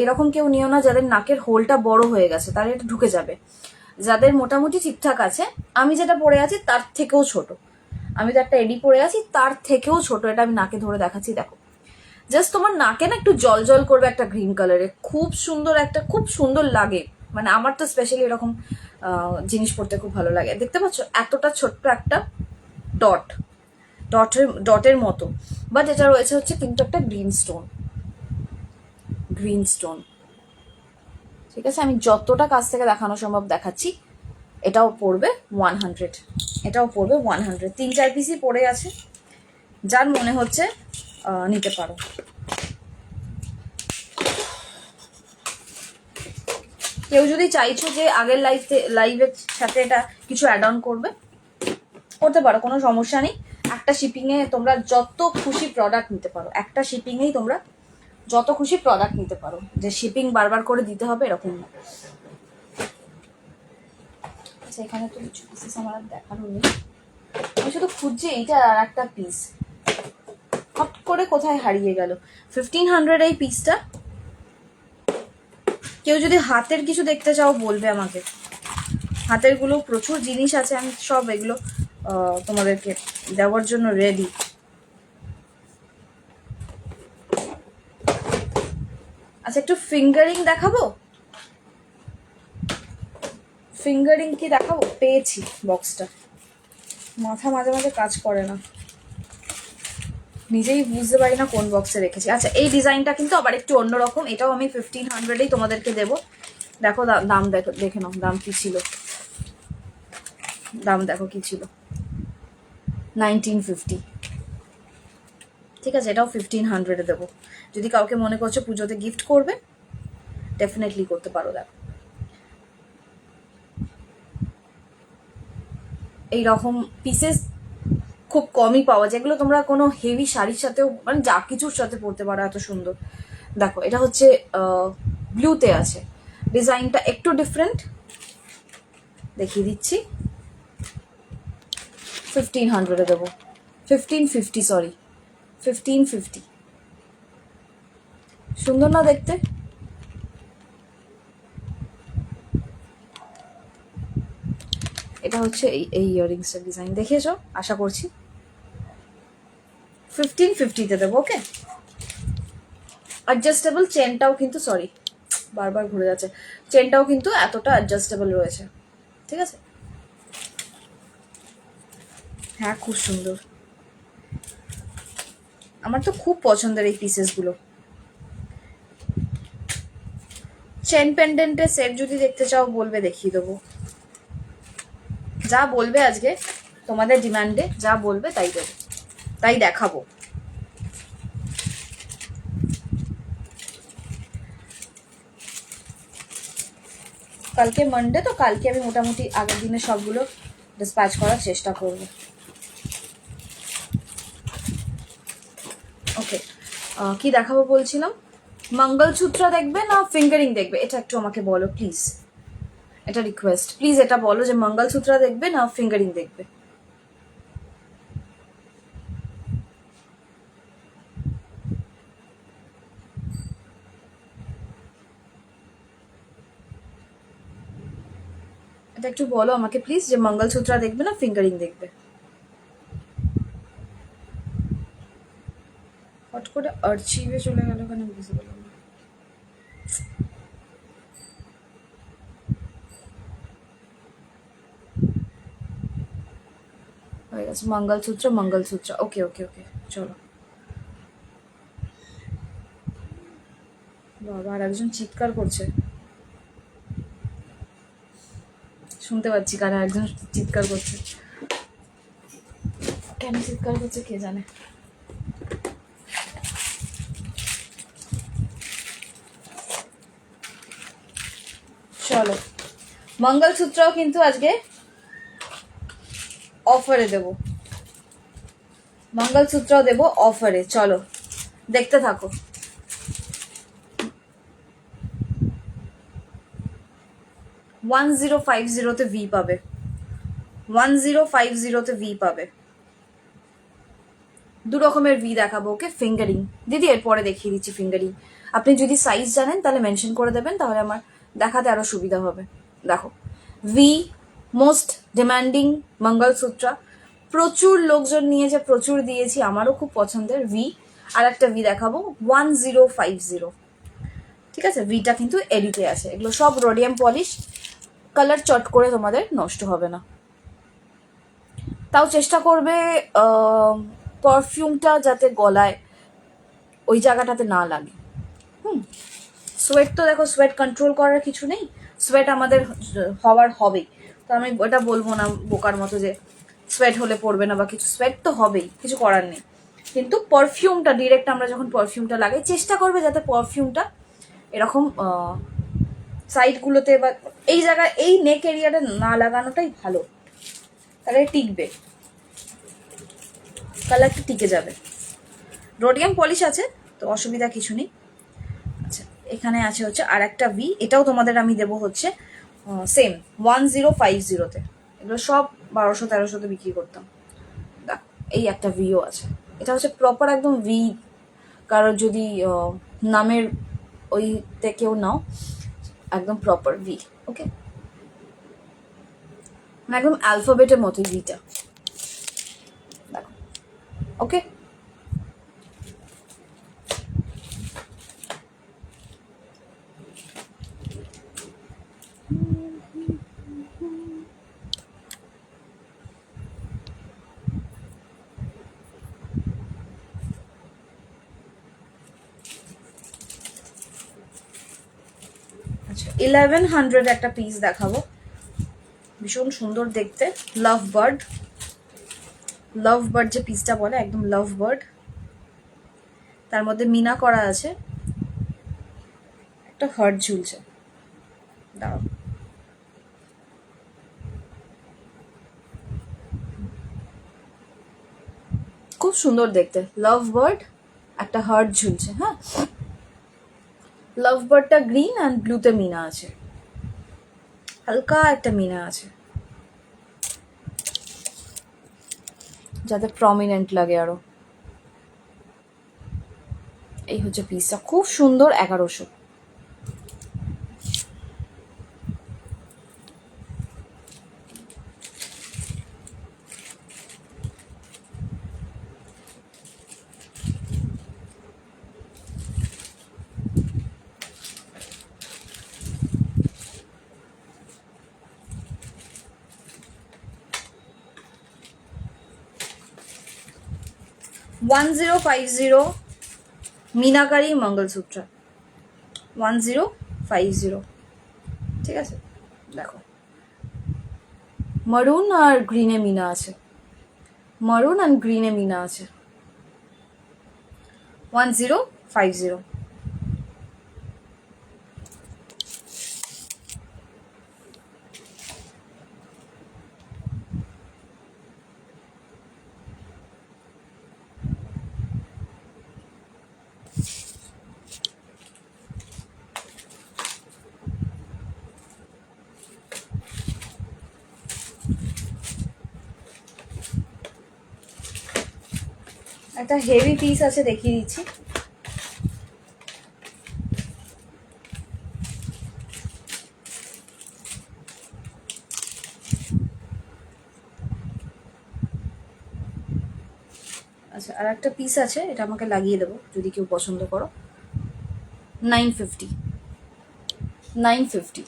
এরকম কেউ নিও না যাদের নাকের হোলটা বড় হয়ে গেছে, তাহলে এটা ঢুকে যাবে। যাদের মোটামুটি ঠিকঠাক আছে, আমি যেটা পরে আছি তার থেকেও ছোট, আমি তো একটা এডি পরে আছি তার থেকেও ছোট, এটা আমি নাকে ধরে দেখাচ্ছি। দেখো, জাস্ট তোমার নাকে না একটু জল জল করবে, একটা গ্রিন কালারে, খুব সুন্দর, একটা খুব সুন্দর লাগে। মানে আমার তো স্পেশালি এরকম জিনিস পরতে খুব ভালো লাগে। দেখতে পাচ্ছ এতটা ছোট্ট একটা ডটের মতো, বাট এটা রয়েছে হচ্ছে কিন্তু একটা গ্রিন স্টোন, ঠিক আছে। আমি যতটা কাছ থেকে দেখানো সম্ভব দেখাচ্ছি। এটাও পড়বে 100, এটাও পড়বে 100, 3-4 পিসই পড়ে আছে, যার মনে হচ্ছে নিতে পারো। কেউ যদি চাইছো যে আগের লাইভের সাথে এটা কিছু অ্যাড অন করতে পারো, কোনো সমস্যা নেই। একটা শিপিংয়ে তোমরা যত খুশি প্রোডাক্ট নিতে পারো, একটা শিপিংয়েই তোমরা যত খুশি প্রোডাক্ট নিতে পারো, যে শিপিং বারবার করে দিতে হবে এরকম না। আচ্ছা, এখানে তো কিছু পিসেস আমার আর দেখানো নেই, আমি শুধু খুঁজছি এইটা আর একটা পিস হট করে কোথায় হারিয়ে গেল। 1500 এই পিসটা। কেউ যদি হাতের কিছু দেখতে চাও বলবে আমাকে, হাতের গুলো প্রচুর জিনিস আছে, আমি সব এগুলো তোমাদেরকে দেওয়ার জন্য রেডি। আচ্ছা, একটু ফিঙ্গারিং দেখাবো, ফিঙ্গারিং কি দেখাবো? পেয়েছি বক্সটা, মাথা মাঝে মাঝে কাজ করে না, নিজেই বুঝতে পারি না কোন বক্সে রেখেছি। আচ্ছা, এই ডিজাইনটা কিন্তু আবার একটু অন্যরকম, এটাও আমি 1500-এই তোমাদেরকে দেবো। দেখো দাম, দেখে নাও দাম কি ছিল, দাম দেখো কি ছিল, 1950, ঠিক আছে। এটাও 1500-এ দেবো। যদি কাউকে মনে করছো পুজোতে গিফট করবে, ডেফিনেটলি করতে পারো। দেখো, এইরকম পিসেস খুব কমই পাওয়া যায়, এগুলো তোমরা কোনো হেভি শাড়ির সাথেও, মানে যা কিছুর সাথে পরতে পারো, এত সুন্দর। দেখো, এটা হচ্ছে ব্লুতে আছে, ডিজাইনটা একটু ডিফারেন্ট, দেখিয়ে দিচ্ছি। 1500-এ দেবো, 1550, সরি 1550। সুন্দর না দেখতে? এটা হচ্ছে এই ইয়াররিংসটার ডিজাইন, দেখেছো আশা করছি। 1550-তে দেবো, ওকে। অ্যাডজাস্টেবল চেনটাও কিন্তু, সরি বারবার ঘুরে যাচ্ছে, চেনটাও কিন্তু এতটা অ্যাডজাস্টেবল রয়েছে, ঠিক আছে। হ্যাঁ, খুব সুন্দর। আমার তো খুব পছন্দের এই পিসেসগুলো। চেন পেন্ডেন্টের সেট যদি দেখতে চাও বলবে, দেখিয়ে দেবো। যা বলবে আজকে তোমাদের ডিমান্ডে, যা বলবে তাই দেবো, তাই দেখাবো। কালকে মানডে তো, কালকে আমি মোটামুটি আগের দিনে সবগুলো ডিসপ্যাচ করার চেষ্টা করব। ওকে, কি দেখাবো বলছিলাম? মঙ্গলসূত্র দেখবে না ফিঙ্গারিং দেখবে, এটা একটু আমাকে বলো প্লিজ, এটা রিকোয়েস্ট, প্লিজ এটা বলো যে মঙ্গলসূত্র দেখবে না ফিঙ্গারিং দেখবে। এটা একটু বলো আমাকে প্লিজ যে মঙ্গলসূত্র দেখবে না ফিঙ্গারিং দেখবে। হট করে আর্চিভে চলে গেল কেন বুঝতে পারলাম না। হয়ে গেছে মঙ্গলসূত্র, মঙ্গলসূত্র, ওকে ওকে ওকে, চলো। বাবা, আর একজন চিৎকার করছে, শুনতে পাচ্ছি কারা একজন চিৎকার করছে। কেন চিৎকার করছে কে জানে। চলো, মঙ্গলসূত্রও কিন্তু আজকে অফারে দেবো, মঙ্গলসূত্রও দেবো অফারে, চলো দেখতে থাকো। $1050 ভি পাবে, 1050 ভি পাবে। দু রকমের ভি দেখাবো, ওকে। ফিঙ্গারিং দিদি এরপরে দেখিয়ে দিচ্ছি ফিঙ্গারিং। আপনি যদি সাইজ জানেন তাহলে মেনশন করে দেবেন, তাহলে আমার দেখাতে আরো সুবিধা হবে। দেখো, ভি মোস্ট ডিমান্ডিং মঙ্গলসূত্র, প্রচুর লোকজন নিয়েছে, প্রচুর দিয়েছি, আমারও খুব পছন্দের ভি। আর একটা ভি দেখাবো 1050, ঠিক আছে। ভিটা কিন্তু এডিতে আছে, এগুলো সব রোডিয়াম পলিশ, কালার চট করে তোমাদের নষ্ট হবে না। তাও চেষ্টা করবে পারফিউমটা যাতে গলায় ওই জায়গাটাতে না লাগে। সোয়েট তো দেখো, সোয়েট কন্ট্রোল করার কিছু নেই, সোয়েট আমাদের হওয়ার হবেই, তো আমি ওটা বলবো না বোকার মতো যে সোয়েট হলে পড়বে না বা কিছু, সোয়েট তো হবেই, কিছু করার নেই। কিন্তু পারফিউমটা ডিরেক্ট আমরা যখন পারফিউমটা লাগাই, চেষ্টা করবে যাতে পারফিউমটা এরকম সাইডগুলোতে বা এই জায়গায়, এই নেক এরিয়াটা না লাগানোটাই ভালো, তাহলে টিকবে, কালারটা টিকে যাবে। রোডিয়াম পলিশ আছে তো অসুবিধা কিছু নেই। আচ্ছা, এখানে আছে হচ্ছে আর একটা ভি, এটাও তোমাদের আমি দেবো হচ্ছে সেম 1050-তে। এগুলো সব 1200-1300-তে বিক্রি করতাম। দেখ, এই একটা ভিও আছে, এটা হচ্ছে প্রপার একদম ভি, কারোর যদি নামের ওইতে কেউ নাও, একদম প্রপার ভি, ওকে, মানে একদম অ্যালফাবেটের মতোই ভিটা, দেখো, ওকে। আচ্ছা, 1100 একটা পিস দেখাবো, ভীষণ সুন্দর দেখতে। লাভ বার্ড, লাভ বার্ড যে পিসটা বলে, একদম লাভ বার্ড, তার মধ্যে মিনা করা আছে, একটা হার্ট ঝুলছে, দাঁড়াও, খুব সুন্দর দেখতে। লাভ বার্ড, একটা হার্ট ঝুলছে, হ্যাঁ। লাভ বার্ডটা গ্রিন অ্যান্ড ব্লুতে মিনা আছে, হালকা একটা মিনা আছে, যাতে প্রমিনেন্ট লাগে আরো। এই হচ্ছে পিসটা, খুব সুন্দর, 1100। 1050 মিনাকারি মঙ্গলসূত্র, 1050। ঠিক আছে, দেখো মারুন আর গ্রিনে মিনা আছে, মারুন আর গ্রিনে মিনা আছে, 1050। একটা হেভি পিস আছে, দেখিয়ে দিচ্ছি। আচ্ছা, আর একটা পিস আছে, এটা আমাকে লাগিয়ে দেবো যদি কেউ পছন্দ করো। 950, 950।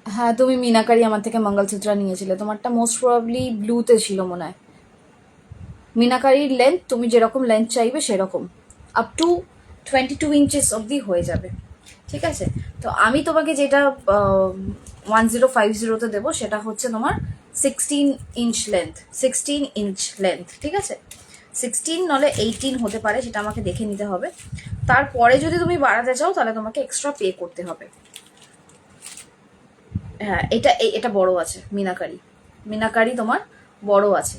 হ্যাঁ, তুমি মিনাকারি আমার থেকে মঙ্গলসূত্র নিয়েছিলে, তোমারটা মোস্ট প্রবাবলি ব্লুতে ছিল মনে হয়। মিনাকারির লেন্থ তুমি যেরকম লেন্থ চাইবে সেরকম, আপ টু 22 ইঞ্চেস অবধি হয়ে যাবে। ঠিক আছে, তো আমি তোমাকে যেটা 1050তে দেবো সেটা হচ্ছে তোমার 16 ইঞ্চ লেন্থ, 16 ইঞ্চ লেন্থ। ঠিক আছে, 16 নলে 18 হতে পারে, সেটা আমাকে দেখে নিতে হবে। তারপরে যদি তুমি বাড়াতে চাও তাহলে তোমাকে এক্সট্রা পে করতে হবে। হ্যাঁ, এটা বড় আছে, মিনাকারি, মিনাকারি তোমার বড় আছে,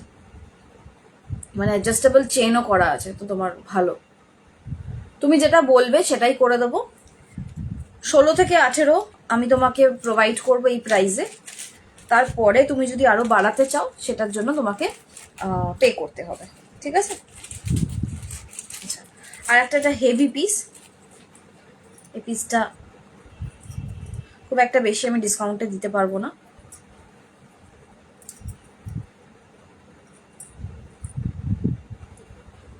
মানে অ্যাডজাস্টেবল চেনও করা আছে, তো তোমার ভালো। তুমি যেটা বলবে সেটাই করে দেবো। 16 থেকে 18 আমি তোমাকে প্রোভাইড করবো এই প্রাইসে। তারপরে তুমি যদি আরো বাড়াতে চাও সেটার জন্য তোমাকে পে করতে হবে। ঠিক আছে, আচ্ছা, আর একটা হেভি পিস, এই পিসটা খুব একটা বেশি আমি ডিসকাউন্টে দিতে পারবো না।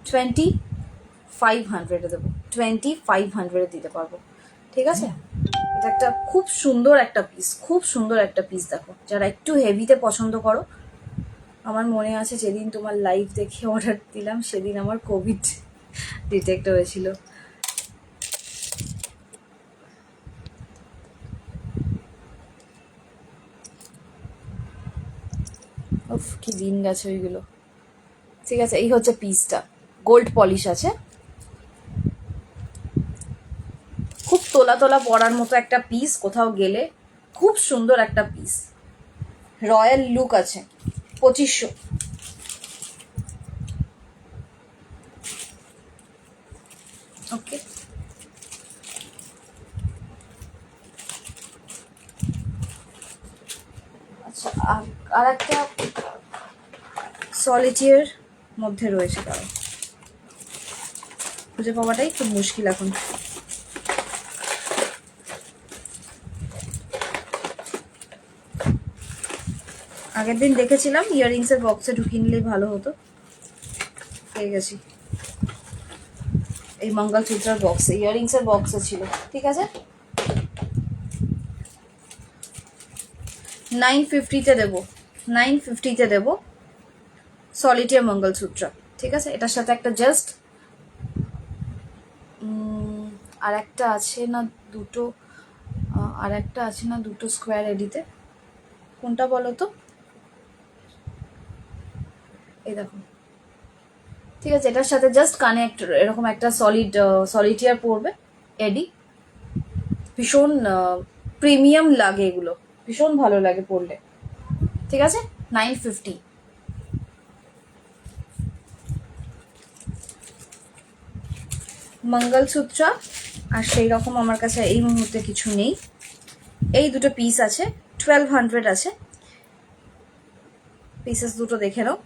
$2500 দেবো, 2500 দিতে পারবো। ঠিক আছে, এটা একটা খুব সুন্দর একটা পিস, খুব সুন্দর একটা পিস। দেখো, যারা একটু হেভিতে পছন্দ করো, আমার মনে আছে যেদিন তোমার লাইভ দেখে অর্ডার দিলাম সেদিন আমার কোভিড ডিটেক্ট হয়েছিল। উফ, কি দিন গেছে ওইগুলো। ঠিক আছে, এই হচ্ছে পিসটা, গোল্ড পলিশ আছে, খুব তোলা তোলা পরার মতো একটা পিস, কোথাও গেলে খুব সুন্দর একটা পিস, রয়্যাল লুক আছে। 2500। ওকে, আচ্ছা, আর একটা সলিটিয়ার মধ্যে রয়েছে, কারণ খুঁজে পাওয়াটাই খুব মুশকিল এখন। আগের দিন দেখেছিলাম, ইয়াররিংস এর বক্সে ঢুকিয়ে নিলেই ভালো হতো। পেয়ে গেছি, এই মঙ্গলসূত্রের বক্সে, ইয়াররিংস এর বক্সে ছিল। ঠিক আছে, 950-তে দেবো, 950-তে দেবো সলিটিয়ার মঙ্গলসূত্র। ঠিক আছে, এটার সাথে একটা জাস্ট আর একটা আছে না দুটো, আর একটা আছে না দুটো স্কোয়ার এডিতে, কোনটা বলো তো? এই দেখো। ঠিক আছে, এটার সাথে জাস্ট কানেক্ট এরকম একটা সলিটিয়ার পড়বে এডি, ভীষণ প্রিমিয়াম লাগে এগুলো, ভীষণ ভালো লাগে পড়লে। ঠিক আছে, 950। মঙ্গলসূত্র আর সেই রকম আমার কাছে এই মুহূর্তে কিছু নেই। এই দুটো পিস আছে, 1200 আছে। পিসেস দুটো দেখে নাও,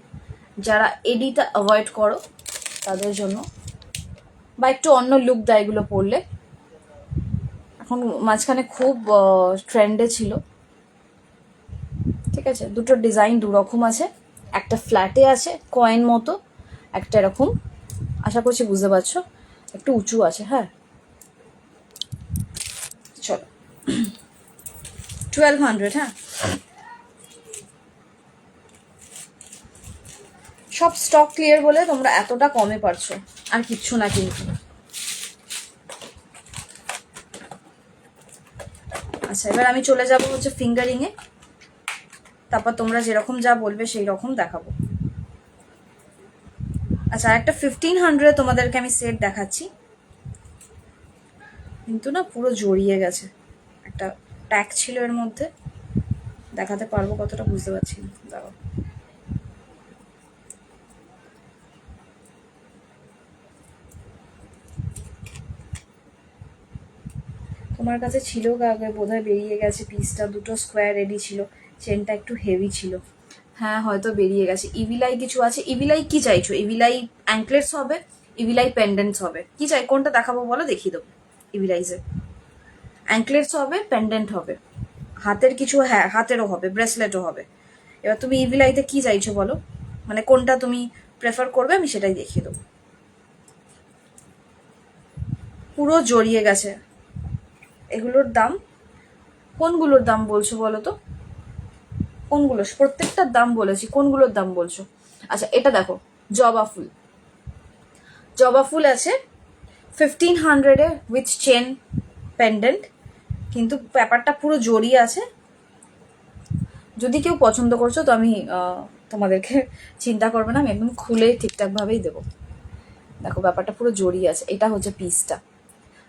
যারা এডিটা অ্যাভয়েড করো তাদের জন্য, বা একটু অন্য লুক দেয় এগুলো পরলে। এখন মাঝখানে খুব ট্রেন্ডে ছিল। ঠিক আছে, দুটো ডিজাইন দু রকম আছে, একটা ফ্ল্যাটে আছে কয়েন মতো, একটা এরকম, আশা করছি বুঝতে পারছো, একটু উঁচু আছে। হ্যাঁ, চলো 1200। হ্যাঁ, সব স্টক ক্লিয়ার বলে তোমরা এতটা কমে পারছো, আর কিচ্ছু না কিন্তু। আচ্ছা, এবার আমি চলে যাব হচ্ছে ফিঙ্গারিংয়ে, তারপর তোমরা যেরকম যা বলবে সেই রকম দেখাবো। আচ্ছা, একটা 1500 তোমাদেরকে আমি সেট দেখাচ্ছি, কিন্তু না পুরো জড়িয়ে গেছে, একটা ট্যাগ ছিল এর মধ্যে, দেখাতে পারবো কতটা বুঝতে পারছি না, দাঁড়াও। তোমার কাছে ছিল আগে, বোধহয় বেরিয়ে গেছে পিসটা, দুটো স্কোয়ার রেডি ছিল, চেনটা একটু হেভি ছিল, হ্যাঁ হয়তো বেরিয়ে গেছে। ইভিলাই কিছু আছে, ইভিলাই কি চাইছো? ইভিলাই অ্যাঙ্কলেটস হবে, ইভিলাই পেন্ডেন্টস হবে, কি চাই? কোনটা দেখাবো বলো, দেখিয়ে দেবো। ইভিলাইজে অ্যাঙ্কলেটস হবে, পেন্ডেন্ট হবে, হাতের কিছু, হ্যাঁ হাতেরও হবে, ব্রেসলেটও হবে। এবার তুমি ইভিলাইতে কি চাইছো বলো, মানে কোনটা তুমি প্রেফার করবে, আমি সেটাই দেখিয়ে দেবো। পুরো জড়িয়ে গেছে। এগুলোর দাম, কোনগুলোর দাম বলছো বলো তো? কোনগুলো? প্রত্যেকটার দাম বলেছি, কোনগুলোর দাম বলছো? আচ্ছা, এটা দেখো, জবা ফুল। জবা ফুল আছে 1500-এ উইথ চেন পেন্ডেন্ট, কিন্তু ব্যাপারটা পুরো জড়িয়ে আছে। যদি কেউ পছন্দ করছো তো আমি তোমাদেরকে চিন্তা করবে না, আমি একদম খুলে ঠিকঠাকভাবেই দেবো। দেখো ব্যাপারটা পুরো জড়িয়ে আছে, এটা হচ্ছে পিসটা,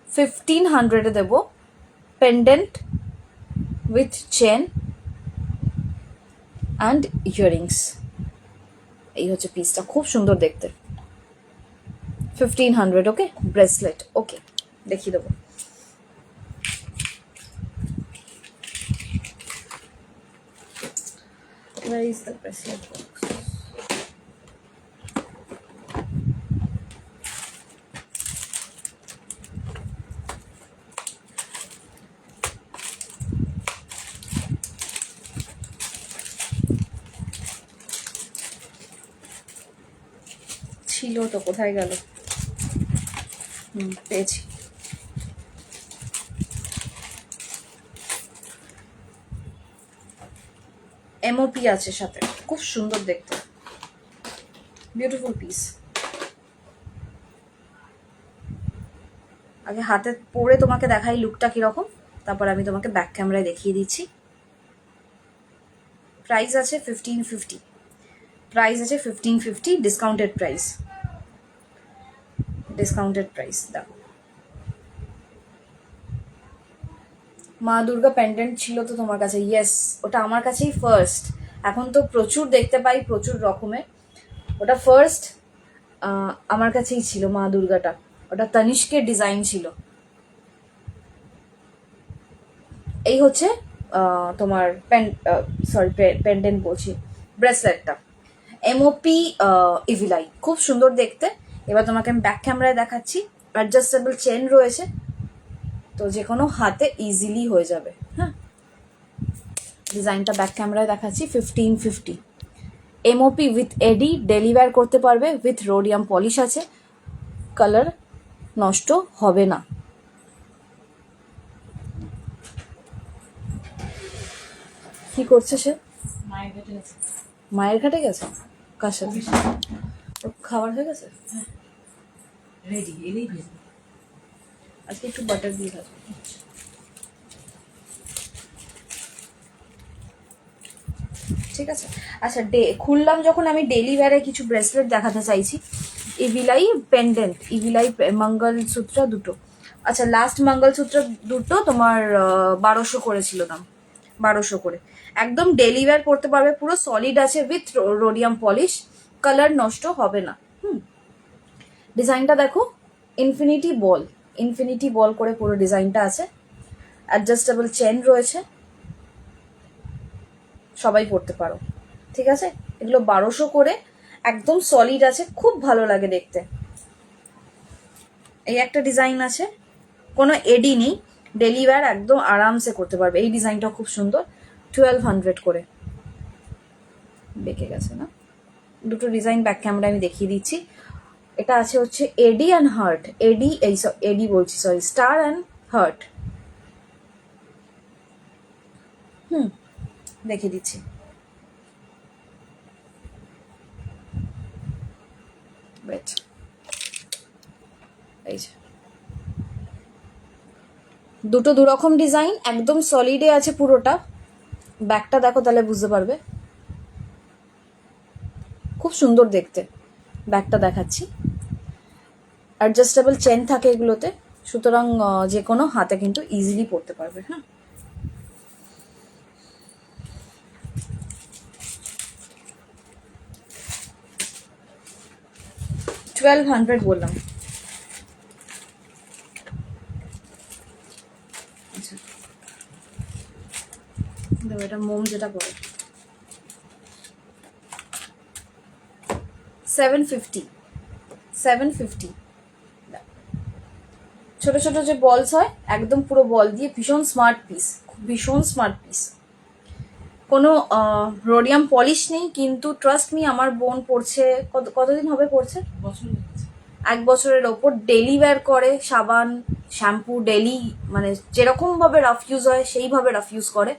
1500-এ দেবো, pendant with chain and earrings. এই হচ্ছে পিসটা, খুব সুন্দর দেখতে, 1500। ওকে, ব্রেসলেট, ওকে দেখিয়ে দেবো। Where is the bracelet box? ছিল তো, কোথায় গেল? পেয়েছি। এমওপি আছে সাথে, খুব সুন্দর দেখতে, বিউটিফুল পিস। আগে হাতে পরে তোমাকে দেখাই লুকটা কিরকম, তারপর আমি তোমাকে ব্যাক ক্যামেরায় দেখিয়ে দিচ্ছি। প্রাইস আছে 1550, প্রাইস আছে 1550, ডিসকাউন্টেড প্রাইস, ডিসকাউন্টেড প্রাইস। দেখো, মা দুর্গা পেন্ডেন্ট ছিল তো তোমার কাছে? ইয়েস, ওটা আমার কাছেই ফার্স্ট। এখন তো প্রচুর দেখতে পাই, প্রচুর রকমের, ওটা ফার্স্ট আমার কাছেই ছিল মা দুর্গাটা, ওটা তানিষ্কের ডিজাইন ছিল। এই হচ্ছে তোমার পেন্ডেন্ট বলছি, ব্রেসলেটটা, এমওপি ইভিলাই, খুব সুন্দর দেখতে। এবার তোমাকে আমি ব্যাক ক্যামেরায় দেখাচ্ছি, অ্যাডজাস্টেবল চেন রয়েছে, তো যে কোনো হাতে ইজিলি হয়ে যাবে। হ্যাঁ, ডিজাইনটা ব্যাক ক্যামেরায় দেখাচ্ছি, 1550, এমওপি উইথ এডি, ডেলিভার করতে পারবে, উইথ রোডিয়াম পলিশ আছে, কালার নষ্ট হবে না। কি করছে সে? মায়ের ঘাটে গেছে। কার সাথে? খাবার হয়ে গেছে,
রেডি এলেই ভেজে।
আজকে একটু বাটার দিয়ে খাবো। ঠিক আছে। আচ্ছা, খুললাম যখন, আমি ডেলি ওয়্যারে কিছু ব্রেসলেট দেখাতে চাইছি। ইভিলাই পেন্ডেন্ট, ইভিলাই মঙ্গলসূত্র দুটো। আচ্ছা, লাস্ট মঙ্গলসূত্র দুটো তোমার 1200 করেছিল দাম, 1200 করে। একদম ডেলি ওয়্যার করতে পারবে, পুরো সলিড আছে, উইথ রোডিয়াম পলিশ, কালার নষ্ট হবে না। ডিজাইনটা দেখো, ইনফিনিটি বল, ইনফিনিটি বল করে পুরো ডিজাইনটা আছে, অ্যাডজাস্টেবল চেন রয়েছে, সবাই পড়তে পারো। ঠিক আছে, এগুলো 1200 করে, একদম সলিড আছে, খুব ভালো লাগে দেখতে। এই একটা ডিজাইন আছে, কোনো এডি নেই, ডেলি ওয়্যার একদম আরামসে করতে পারবে। এই ডিজাইনটা খুব সুন্দর, 1200 করে। বেঁকে গেছে না? দুটো ডিজাইন ব্যাক ক্যামেরা আমি দেখিয়ে দিচ্ছি। এটা আছে হচ্ছে এডি অ্যান্ড হার্ট, এডি, এই এডি বলছি, সরি, স্টার অ্যান্ড হার্ট। দেখিয়ে দিচ্ছি। ওয়েট, এই যে দুটো দুরকম ডিজাইন, একদম সলিডে আছে পুরোটা। ব্যাকটা দেখো তাহলে বুঝতে পারবে, খুব সুন্দর দেখতে। ব্যাকটা দেখাচ্ছি, অ্যাডজাস্টেবল চেন থাকে এগুলোতে, সুতরাং যে কোনো হাতে কিন্তু ইজিলি পরতে পারবে। হ্যাঁ, $1200 বললাম। আচ্ছা দেখো, এটা মোম যেটা পড়ে 750, 750। ছোট ছোট যে বলস হয়, একদম পুরো বল দিয়ে, ভীষণ স্মার্ট পিস, ভীষণ স্মার্ট পিস। কোনো রোডিয়াম পলিশ নেই, কিন্তু ট্রাস্ট মি, আমার বোন পড়ছে, কতদিন হবে পড়ছে,
বছর লেগেছে।
1 বছরের ওপর। ডেলি ওয়্যার করে, সাবান শ্যাম্পু ডেলি, মানে যেরকম ভাবে রাফ ইউজ হয় সেইভাবে রাফ ইউজ করে।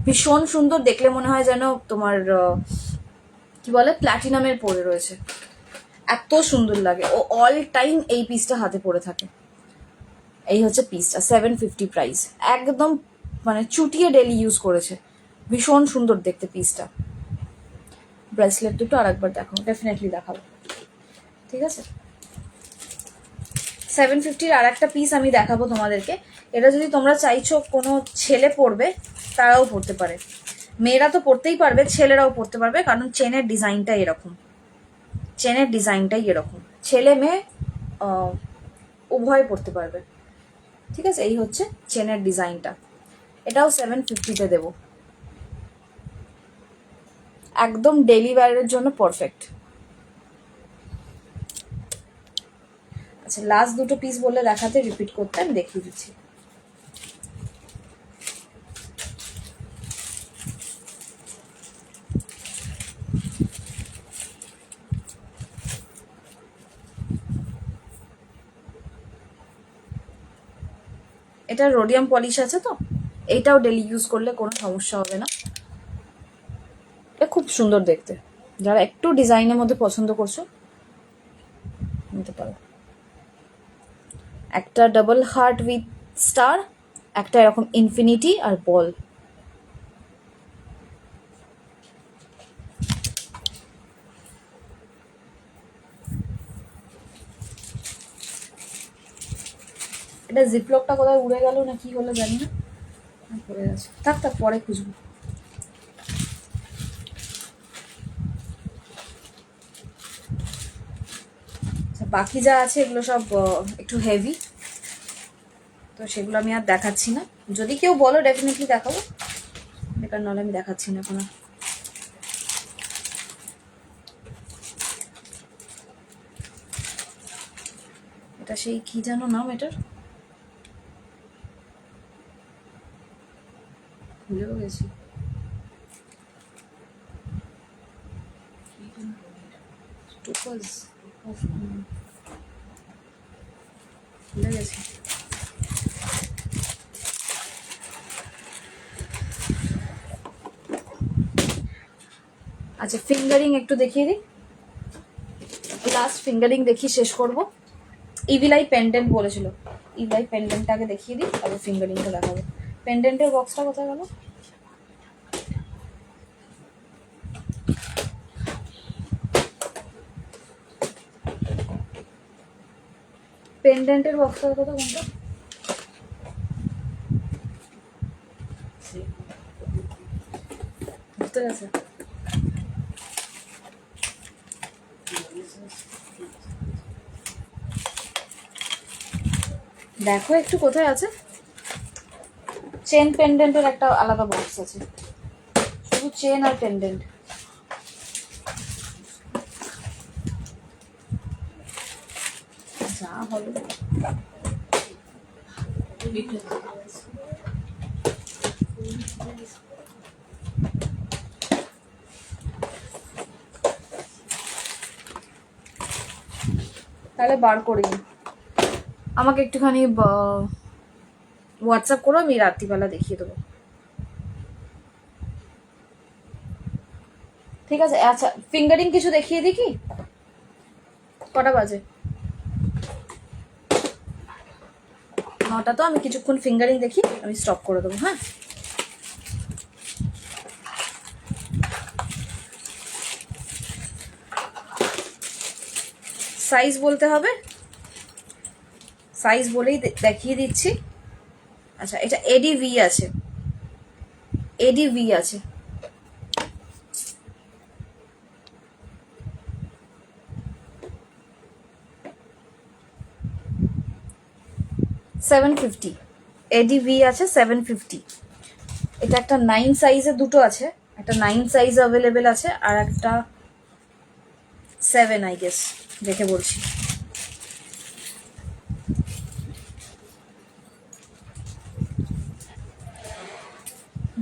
ভীষণ সুন্দর দেখলে, মনে হয় যেন তোমার কি বলে প্ল্যাটিনামের পরে রয়েছে, এত সুন্দর লাগে। ও অল টাইম এই পিসটা হাতে পরে থাকে। এই হচ্ছে পিসটা, 750 প্রাইস, একদম মানে চুটিয়ে ডেলি ইউজ করেছে, ভীষণ সুন্দর দেখতে পিসটা। ব্রেসলেট দুটো আরেকবার দেখো, ডেফিনেটলি দেখাবো, ঠিক আছে। 750-র আর একটা পিস আমি দেখাবো তোমাদেরকে। এটা যদি তোমরা চাইছো কোনো ছেলে পরবে, তারাও পরতে পারে। মেয়েরা তো পরতেই পারবে, ছেলেরাও পরতে পারবে, কারণ চেনের ডিজাইনটা এরকম, চেনের ডিজাইনটাই এরকম, ছেলে মেয়ে উভয় পরতে পারবে, ঠিক আছে। এই হচ্ছে চেনের ডিজাইনটা, এটাও 750-তে দেবো, একদম ডেলি ওয়্যারের জন্য পারফেক্ট। আচ্ছা, লাস্ট দুটো পিস বললে দেখাতে, রিপিট করতে, আমি দেখিয়ে দিচ্ছি। এটা রোডিয়াম পলিশ আছে তো, এইটাও ডেলি ইউজ করলে কোনো সমস্যা হবে না। এটা খুব সুন্দর দেখতে, যারা একটু ডিজাইনের মধ্যে পছন্দ করছো নিতে পারো। একটা ডাবল হার্ট উইথ স্টার, একটা এরকম ইনফিনিটি আর বল। এটা জিপলকটা কোথায় উড়ে গেল না কি হলো জানি না, পড়ে গেছে, থাক থাক, পরে খুঁজবো। আচ্ছা, বাকি যা আছে এগুলো সব একটু হেভি, তো সেগুলো আমি আর দেখাচ্ছি না। যদি কেউ বলো ডেফিনেটলি দেখাবো, বেকার নাহলে আমি দেখাচ্ছি না কোনো। এটা সেই কি যেন নাম এটার, ভুলেও গেছি। টোপাজ, ভুলে গেছি। আচ্ছা, ফিঙ্গারিং একটু দেখিয়ে দিই, লাস্ট ফিঙ্গারিং দেখি শেষ করব। ইভিলাই পেন্ডেন্ট বলেছিল, ইভিলাই পেন্ডেন্টটা আগে দেখিয়ে দিই, তারপর ফিঙ্গারিংটা দেখাবো। পেন্ডেন্টের বক্সটা কোথায় গেল? পেন্ডেন্টের বক্সটা কোথায়, কোনটা? বুঝতে গেছে। দেখো একটু কোথায় আছে। চেন পেন্ডেন্টের একটা আলাদা বক্স আছে, শুধু চেন আর পেন্ডেন্ট। যা হবে, তাহলে বার করি, আমাকে একটুখানি হোয়াটসঅ্যাপ করো, আমি রাত্রিবেলা দেখিয়ে দেবো, ঠিক আছে। আচ্ছা, ফিঙ্গারিং কিছু দেখিয়ে দিই কি? কটা বাজে? 9টা। তো আমি কিছুক্ষণ ফিঙ্গারিং দেখি, আমি স্টপ করে দেবো। হ্যাঁ, সাইজ বলতে হবে, সাইজ বলেই দেখিয়ে দিচ্ছি। আচ্ছা, এটা এডিভি আছে, এডিভি আছে। $750 এডিভি আছে, 750। এটা একটা 9 সাইজে দুটো আছে, একটা 9 সাইজ অ্যাভেলেবেল আছে আর একটা 7 আই গেস, দেখে বলছি।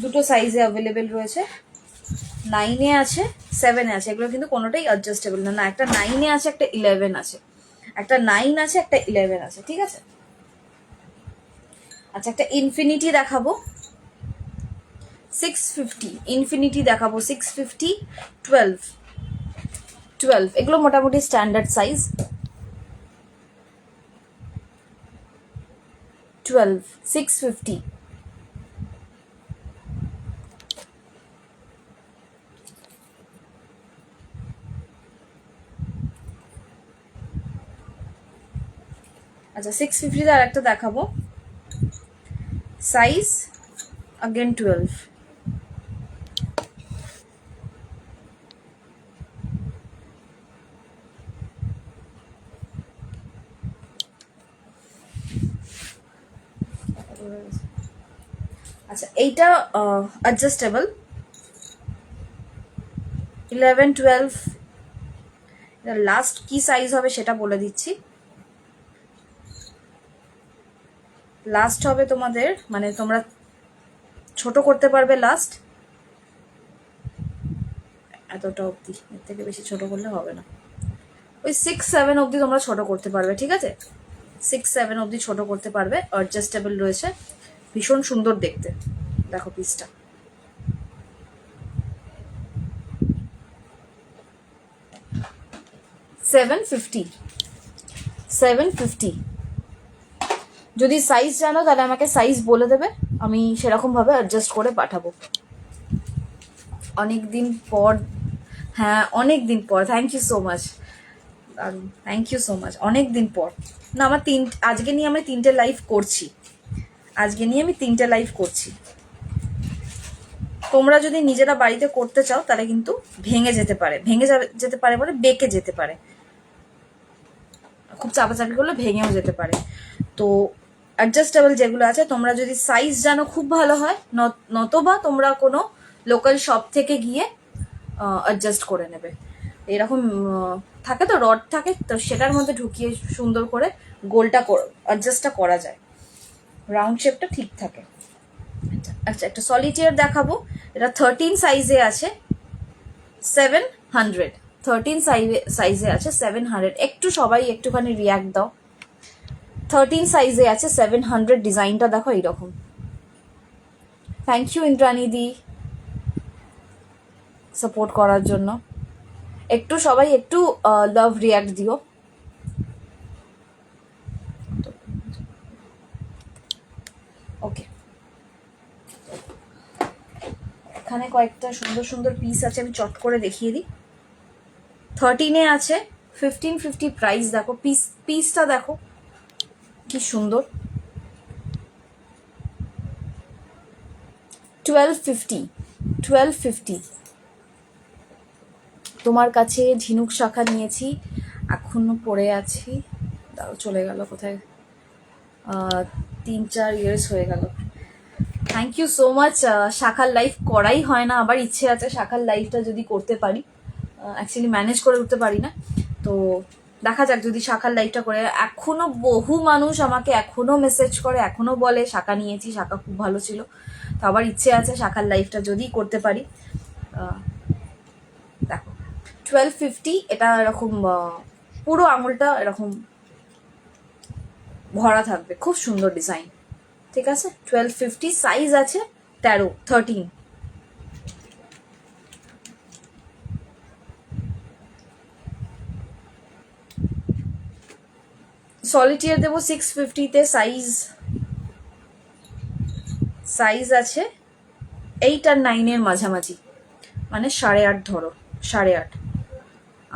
দুটো সাইজে অ্যাভেলেবেল রয়েছে, 9-এ আছে, 7-এ আছে। এগুলো কিন্তু কোনোটাই অ্যাডজাস্টেবল না। না, একটা 9-এ আছে, একটা 11 আছে, একটা 9 আছে, একটা 11 আছে, ঠিক আছে। আচ্ছা, একটা ইনফিনিটি দেখাবো 650, ইনফিনিটি দেখাবো 650, 12। এগুলো মোটামুটি স্ট্যান্ডার্ড সাইজ। 650। আচ্ছা, 650 আর একটা দেখাবো, সাইজ अगेन 12। আচ্ছা, এইটা অ্যাডজাস্টেবল 11, 12। লাস্ট কি সাইজ হবে সেটা বলে দিচ্ছি। লাস্ট হবে তোমাদের, মানে তোমরা ছোট করতে পারবে লাস্ট এতটা অবধি, এর থেকে বেশি ছোট করলে হবে না। ওই 6-7 অবধি তোমরা ছোট করতে পারবে, ঠিক আছে। 6-7 অবধি ছোট করতে পারবে, অ্যাডজাস্টেবল রয়েছে, ভীষণ সুন্দর দেখতে। দেখো পিসটা, $750। যদি সাইজ জানো তাহলে আমাকে সাইজ বলে দেবে, আমি সেরকমভাবে অ্যাডজাস্ট করে পাঠাবো। অনেক দিন পর, হ্যাঁ অনেক দিন পর, thank you so much, thank you so much. অনেক দিন পর না, আমার আজকে নিয়ে আমি 3টে লাইভ করছি, আজকে নিয়ে আমি 3টে লাইভ করছি। তোমরা যদি নিজেরা বাড়িতে করতে চাও তাহলে কিন্তু ভেঙে যেতে পারে, যেতে পারে বলে বেঁকে যেতে পারে, খুব চাপাচাপি করলে ভেঙেও যেতে পারে। তো অ্যাডজাস্টেবল যেগুলো আছে, তোমরা যদি সাইজ জানো খুব ভালো হয়, নতবা তোমরা কোনো লোকাল শপ থেকে গিয়ে অ্যাডজাস্ট করে নেবে। এরকম থাকে তো, রড থাকে তো, সেটার মধ্যে ঢুকিয়ে সুন্দর করে গোলটা অ্যাডজাস্টটা করা যায়, রাউন্ড শেপটা ঠিক থাকে। আচ্ছা, একটা সলিটিয়ার দেখাবো, এটা 13 সাইজে আছে, 700। 13 সাইজে আছে, 700। একটু সবাই একটুখানি রিয়াক্ট দাও। 13 সাইজে আছে, 700। ডিজাইনটা দেখো এইরকম। থ্যাংক ইউ ইন্দ্রাণী দি সাপোর্ট করার জন্য। একটু সবাই একটু লাভ রিয়াক্ট দিও। ওকে, এখানে কয়েকটা সুন্দর সুন্দর পিস আছে, আমি চট করে দেখিয়ে দিই। 13-এ আছে, 1550 প্রাইস। দেখো পিসটা দেখো কি সুন্দর। 1250। তোমার কাছে ঝিনুক শাখা নিয়েছি, এখনো পড়ে আছি, দাও চলে গেল কোথায়, 3-4 ইয়ার্স হয়ে গেল। Thank you so much. শাখার লাইফ করাই হয় না, আবার ইচ্ছে আছে শাখার লাইফটা যদি করতে পারি, অ্যাকচুয়ালি ম্যানেজ করে উঠতে পারি না। তো দেখা যাক যদি শাখার লাইফটা করে। এখনো বহু মানুষ আমাকে এখনো মেসেজ করে, এখনো বলে শাখা নিয়েছি, শাখা খুব ভালো ছিল। তো আবার ইচ্ছে আছে শাখার লাইফটা যদি করতে পারি। দেখো 1250, এটা এরকম পুরো আঙুলটা এরকম ভরা থাকবে, খুব সুন্দর ডিজাইন, ঠিক আছে। 1250 সাইজ আছে 13। সলিটিয়ার দেবো 650-তে। সাইজ আছে 8 আর 9-এর মাঝামাঝি, মানে 8.5 ধরো, 8.5।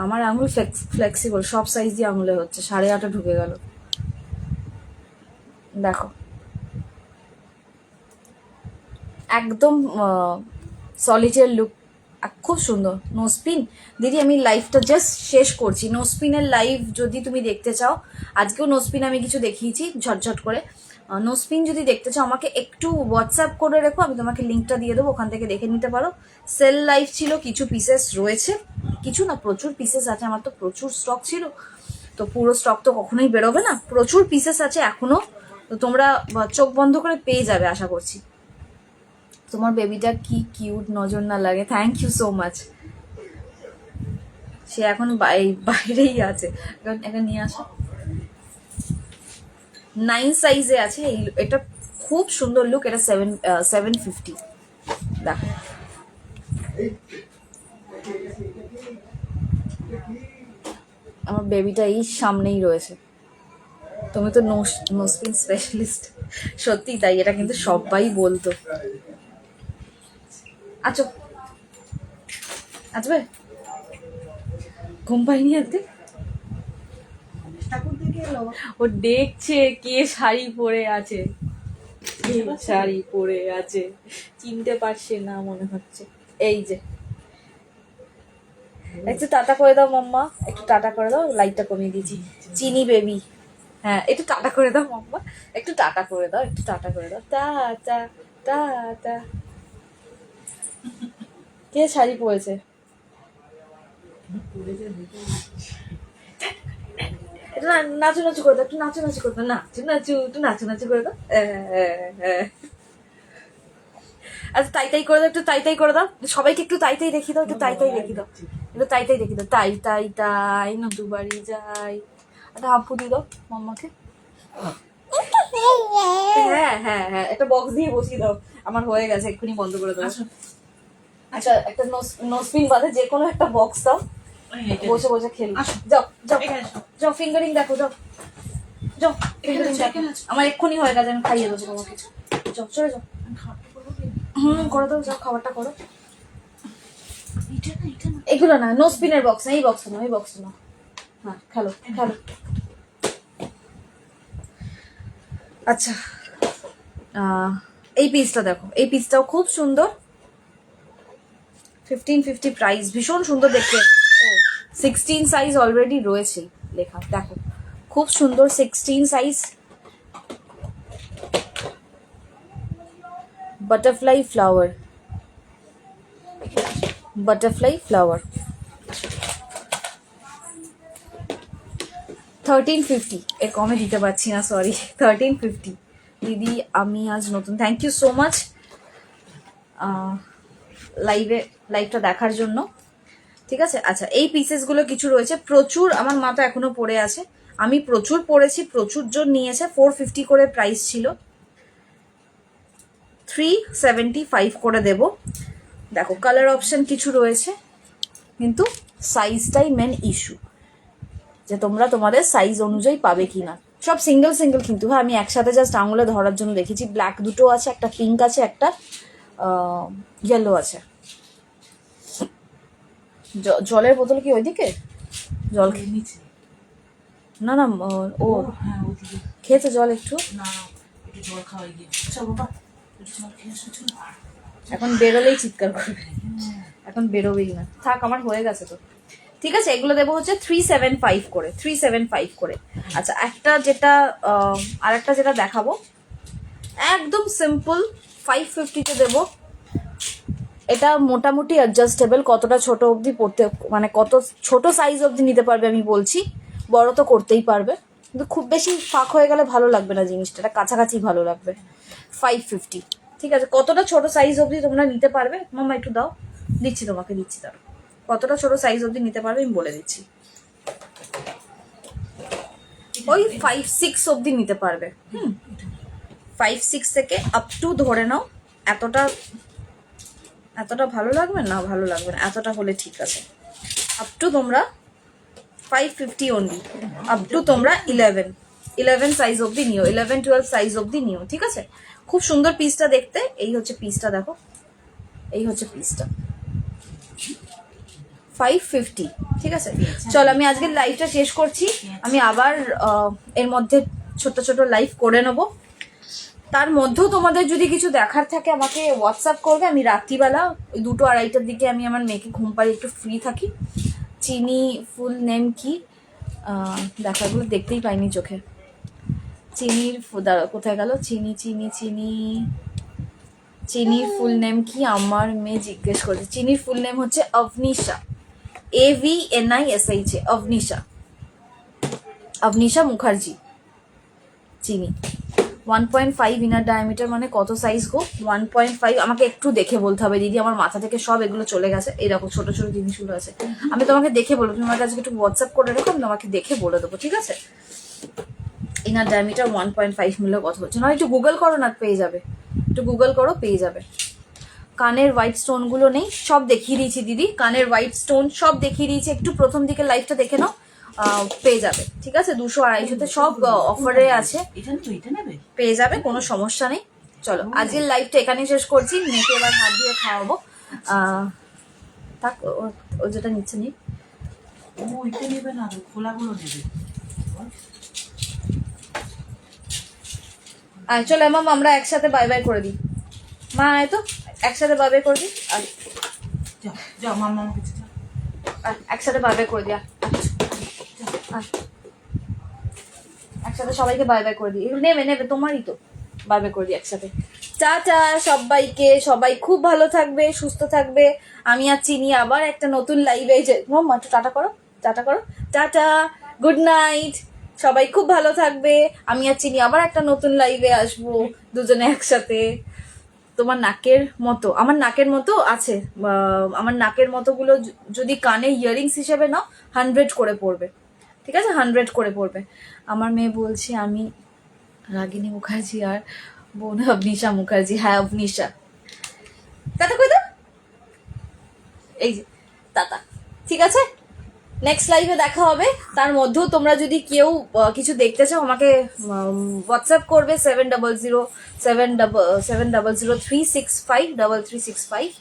আমার আঙুল ফ্লেক্সিবল, সব সাইজ দিয়ে আঙুলে হচ্ছে, 8.5 ঢুকে গেল। দেখো একদম সলিটার লুক, খুব সুন্দর। নোস্পিন দিদি, আমি লাইভটা জাস্ট শেষ করছি। নোস্পিনের লাইভ যদি তুমি দেখতে চাও, আজকেও নোস্পিন আমি কিছু দেখিয়েছি ঝটঝট করে। নোস্পিন যদি দেখতে চাও আমাকে একটু হোয়াটসঅ্যাপ করে রেখো, আমি তোমাকে লিঙ্কটা দিয়ে দেবো, ওখান থেকে দেখে নিতে পারো। সেল লাইভ ছিল, কিছু পিসেস রয়েছে, কিছু না প্রচুর পিসেস আছে, আমার তো প্রচুর স্টক ছিল, তো পুরো স্টক তো কখনোই বেরোবে না, প্রচুর পিসেস আছে এখনো, তো তোমরা চোখ বন্ধ করে পেয়ে যাবে আশা করছি। তোমার বেবিটা কি কিউট, নজর না লাগে। Thank you so much. সে এখন বাইরেই আছে, এখন নিয়ে আসো। 9 সাইজে আছে, এটা খুব সুন্দর লুক। এটা 750। দেখো আমার বেবিটা এই সামনেই রয়েছে। তুমি তো নোস্পিন স্পেশালিস্ট, সত্যি তাই, এটা কিন্তু সবাই বলতো। আচ্ছা আসবে, ঘুম পাইনি আজকে। ও দেখছে কে শাড়ি পরে আছে, কে শাড়ি পরে আছে, চিনতে পারছে না মনে হচ্ছে। এই যে একটু টাটা করে দাও মাম্মা, একটু টাটা করে দাও, লাইটটা কমিয়ে দিয়েছি। চিনি বেবি, হ্যাঁ একটু টাটা করে দাও মাম্মা, একটু টাটা করে দাও, একটু টাটা করে দাও। Tata tata. কে শাড়ি পরেছে? একটু নাচু নাচু করে দাও, একটু নাচু নাচু করে দাও, একটু নাচু নাচু করে দাও। আচ্ছা তাই তাই করে দাও, একটু তাই তাই করে দাও, সবাইকে একটু তাই তাই দেখিয়ে দাও, একটু তাই তাই দেখিয়ে দাও, একটু তাই তাই দেখিয়ে দাও। তাই তাই তাই নদু বাড়ি যাই, একটা হাম্পু দিয়ে দাও মাম্মাকে। হ্যাঁ হ্যাঁ হ্যাঁ, একটা বক্স দিয়ে বসিয়ে দাও, আমার হয়ে গেছে, এক্ষুনি বন্ধ করে দাও। আচ্ছা একটা নোসপিন বাদে যে কোনো একটা বক্স দাও, বসে বসে খেলি। যাও যাও যাও, ফিঙ্গারিং দেখো, যাও যাও ফিঙ্গারিং দেখো, আমার এক্ষুনি হয়ে গেছে, আমি খাইয়ে দেবো তোমাকে। যাও চলে যাও, করে দাও, যাও খাবারটা করো। এগুলো না, নোসপিনের বক্স না, এই বক্স না, এই বক্স না। হ্যাঁ খেলো খেলো। আচ্ছা এই পিসটা দেখো, এই পিসটাও খুব সুন্দর। 1550 প্রাইস, ভীষণ সুন্দর দেখতে। 16 সাইজ অলরেডি রয়েছে লেখা, দেখো খুব সুন্দর 16 size. Butterfly flower, butterfly flower 1350, এর কমে দিতে পারছি না, সরি। 1350 দিদি, আমি আজ নতুন। থ্যাংক ইউ সো মাচ লাইভটা দেখার জন্য, ঠিক আছে। আচ্ছা এই পিসেসগুলো কিছু রয়েছে, প্রচুর আমার মা তো এখনো পরে আছে, আমি প্রচুর পরেছি, প্রচুর জন নিয়েছে। 450 করে প্রাইস ছিল, 375 করে দেব। দেখো কালার অপশন কিছু রয়েছে, কিন্তু সাইজটাই মেন ইস্যু, যে তোমরা তোমাদের সাইজ অনুযায়ী পাবে কিনা। সব সিঙ্গেল সিঙ্গেল কিন্তু, হ্যাঁ আমি একসাথে জাস্ট আঙুলে ধরার জন্য দেখেছি। ব্ল্যাক দুটো আছে, একটা পিঙ্ক আছে, একটা ইয়েলো আছে। জলের বোতল কি ওইদিকে? জল
নিচে
না না, ও খেয়েছে জল একটু,
জল খাওয়াই গিয়ে। চল বাবা, জল খেয়ে আসো, চলো।
এখন বেরোলেই চিৎকার করবে, এখন বেরোবেই না, থাক আমার হয়ে গেছে তো। ঠিক আছে, এগুলো দেবো হচ্ছে 375 করে, 375 করে। আচ্ছা একটা যেটা আর একটা যেটা দেখাবো একদম সিম্পল 550-তে দেবো। এটা মোটামুটি অ্যাডজাস্টেবল, কতটা ছোট অবধি পড়তে, মানে কত ছোট সাইজ অবধি নিতে পারবে আমি বলছি, বড় তো করতেই পারবে, কিন্তু খুব বেশি ফাঁক হয়ে গেলে ভালো লাগবে না জিনিসটা, এটা কাছাকাছি ভালো লাগবে। 550, ঠিক আছে। কতটা ছোট সাইজ অবধি তোমরা নিতে পারবে মাম্মা একটু দাও, দিচ্ছি তোমাকে, দিচ্ছি দাও। কতটা ছোট সাইজ অবধি নিতে পারবে আমি বলে দিচ্ছি, ওই 5-6 অবধি নিতে পারবে। 5-6 থেকে আপ টু ধরে নাও, এতটা এতটা ভালো লাগবে না, ভালো লাগবে না, এতটা হলে ঠিক আছে। আপ টু তোমরা 550 অনলি, আপ টু তোমরা 11, 11 সাইজ অবধি নিও, 11-12 সাইজ অবধি নিও, ঠিক আছে? খুব সুন্দর পিসটা দেখতে। এই হচ্ছে পিসটা, দেখো এই হচ্ছে পিসটা, 550, ঠিক আছে? চলো আমি আজকের লাইভটা শেষ করছি। আমি আবার এর মধ্যে ছোট ছোট লাইভ করে নেবো। তার মধ্যেও তোমাদের যদি কিছু দেখার থাকে আমাকে হোয়াটসঅ্যাপ করবে। আমি রাত্রিবেলা ওই 2-2-2:30টার দিকে আমি আমার মেয়েকে ঘুম পাড়িয়ে একটু ফ্রি থাকি। চিনি ফুল নেম কি দেখাগুলো দেখতেই পাইনি চোখে। চিনির কোথায় গেল? চিনি চিনি চিনি চিনির ফুল নেম কি আমার মেয়ে জিজ্ঞেস করছে। চিনির ফুল নেম হচ্ছে অভনিশা, AVNISH, অভনিশা, অভনিশা মুখার্জি। চিনি 1.5 ইনার ডায়ামিটার, মানে কত সাইজ গো? 1.5। আমাকে একটু দেখে বলতে হবে দিদি, আমার মাথা থেকে সব এগুলো চলে গেছে। এরকম ছোট ছোট জিনিসগুলো আছে, আমি তোমাকে দেখে বলবো। তুমি আমাকে আজকে একটু হোয়াটসঅ্যাপ করে রেখো, আমি তোমাকে দেখে বলে দেবো, ঠিক আছে? ইনার ডায়ামিটার 1.5 মিলে কত হচ্ছে, না একটু গুগল করো না, পেয়ে যাবে। একটু গুগল করো, পেয়ে যাবে। কানের হোয়াইট স্টোন গুলো নেই, সব দেখিয়ে দিয়েছি দিদি। কানের হোয়াইট স্টোন সব দেখিয়ে দিয়েছি, একটু প্রথম দিকে লাইভটা দেখে নাও, পেয়ে যাবে, ঠিক আছে? 200-250-তে সব অফারে আছে, পেয়ে যাবে, কোনো সমস্যা নেই। চলো আজকের লাইভটা এখানেই শেষ করছি। মেয়েকে এবার হাত দিয়ে খাওয়াবো। থাক, ও যেটা নিচ্ছে নি।
ওইটা নেবে না, খোলাগুলো নেবে।
চলো মাম, আমরা একসাথে বাই বাই করে দিই। মা আয় তো, একসাথে বাই বাই করে দিই। আর
যাও যাও, মামা কাছে যাও।
একসাথে বাই বাই করে দিই। একসাথে সবাইকে বাই বাই করে দিই। নেবে নেবে, তোমারই তো, বাই বাই করে দিই একসাথে। টাটা সবাইকে, সবাই খুব ভালো থাকবে, সুস্থ থাকবে। আমি আর চিনি আবার একটা নতুন লাইভে, যে মাম্মা একটু টাটা করো, টাটা করো, টাটা, গুড নাইট। সবাই খুব ভালো থাকবে। আমি আর চিনি আবার একটা নতুন লাইভে আসবো, দুজনে একসাথে। তোমার নাকের মতো, আমার নাকের মতো আছে, আমার নাকের মতোগুলো যদি কানে ইয়ারিংস হিসেবে নাও 100 করে পড়বে, ঠিক আছে? 100 করে পড়বে। আমার মেয়ে বলছে আমি রাগিনী মুখার্জি আর বোন অবনিশা মুখার্জি। হ্যাঁ অবনিশা। টাটা কই দাও, এই যে টাটা, ঠিক আছে? নেক্সট লাইভে দেখা হবে। তার মধ্যেও তোমরা যদি কেউ কিছু দেখতে চাও আমাকে হোয়াটসঅ্যাপ করবে 700700365365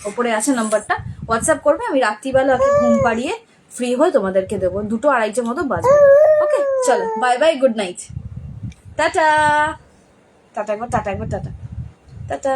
ওপরে আছে নাম্বারটা। হোয়াটসঅ্যাপ করবে, আমি রাত্রিবেলা ওকে ঘুম পাড়িয়ে ফ্রি হয়ে তোমাদেরকে দেবো। 2-2-2:30 মতো বাজবে। ওকে চলো, bye bye, good night, tata. Tata একবার, টাটা একবার, টাটা, টাটা।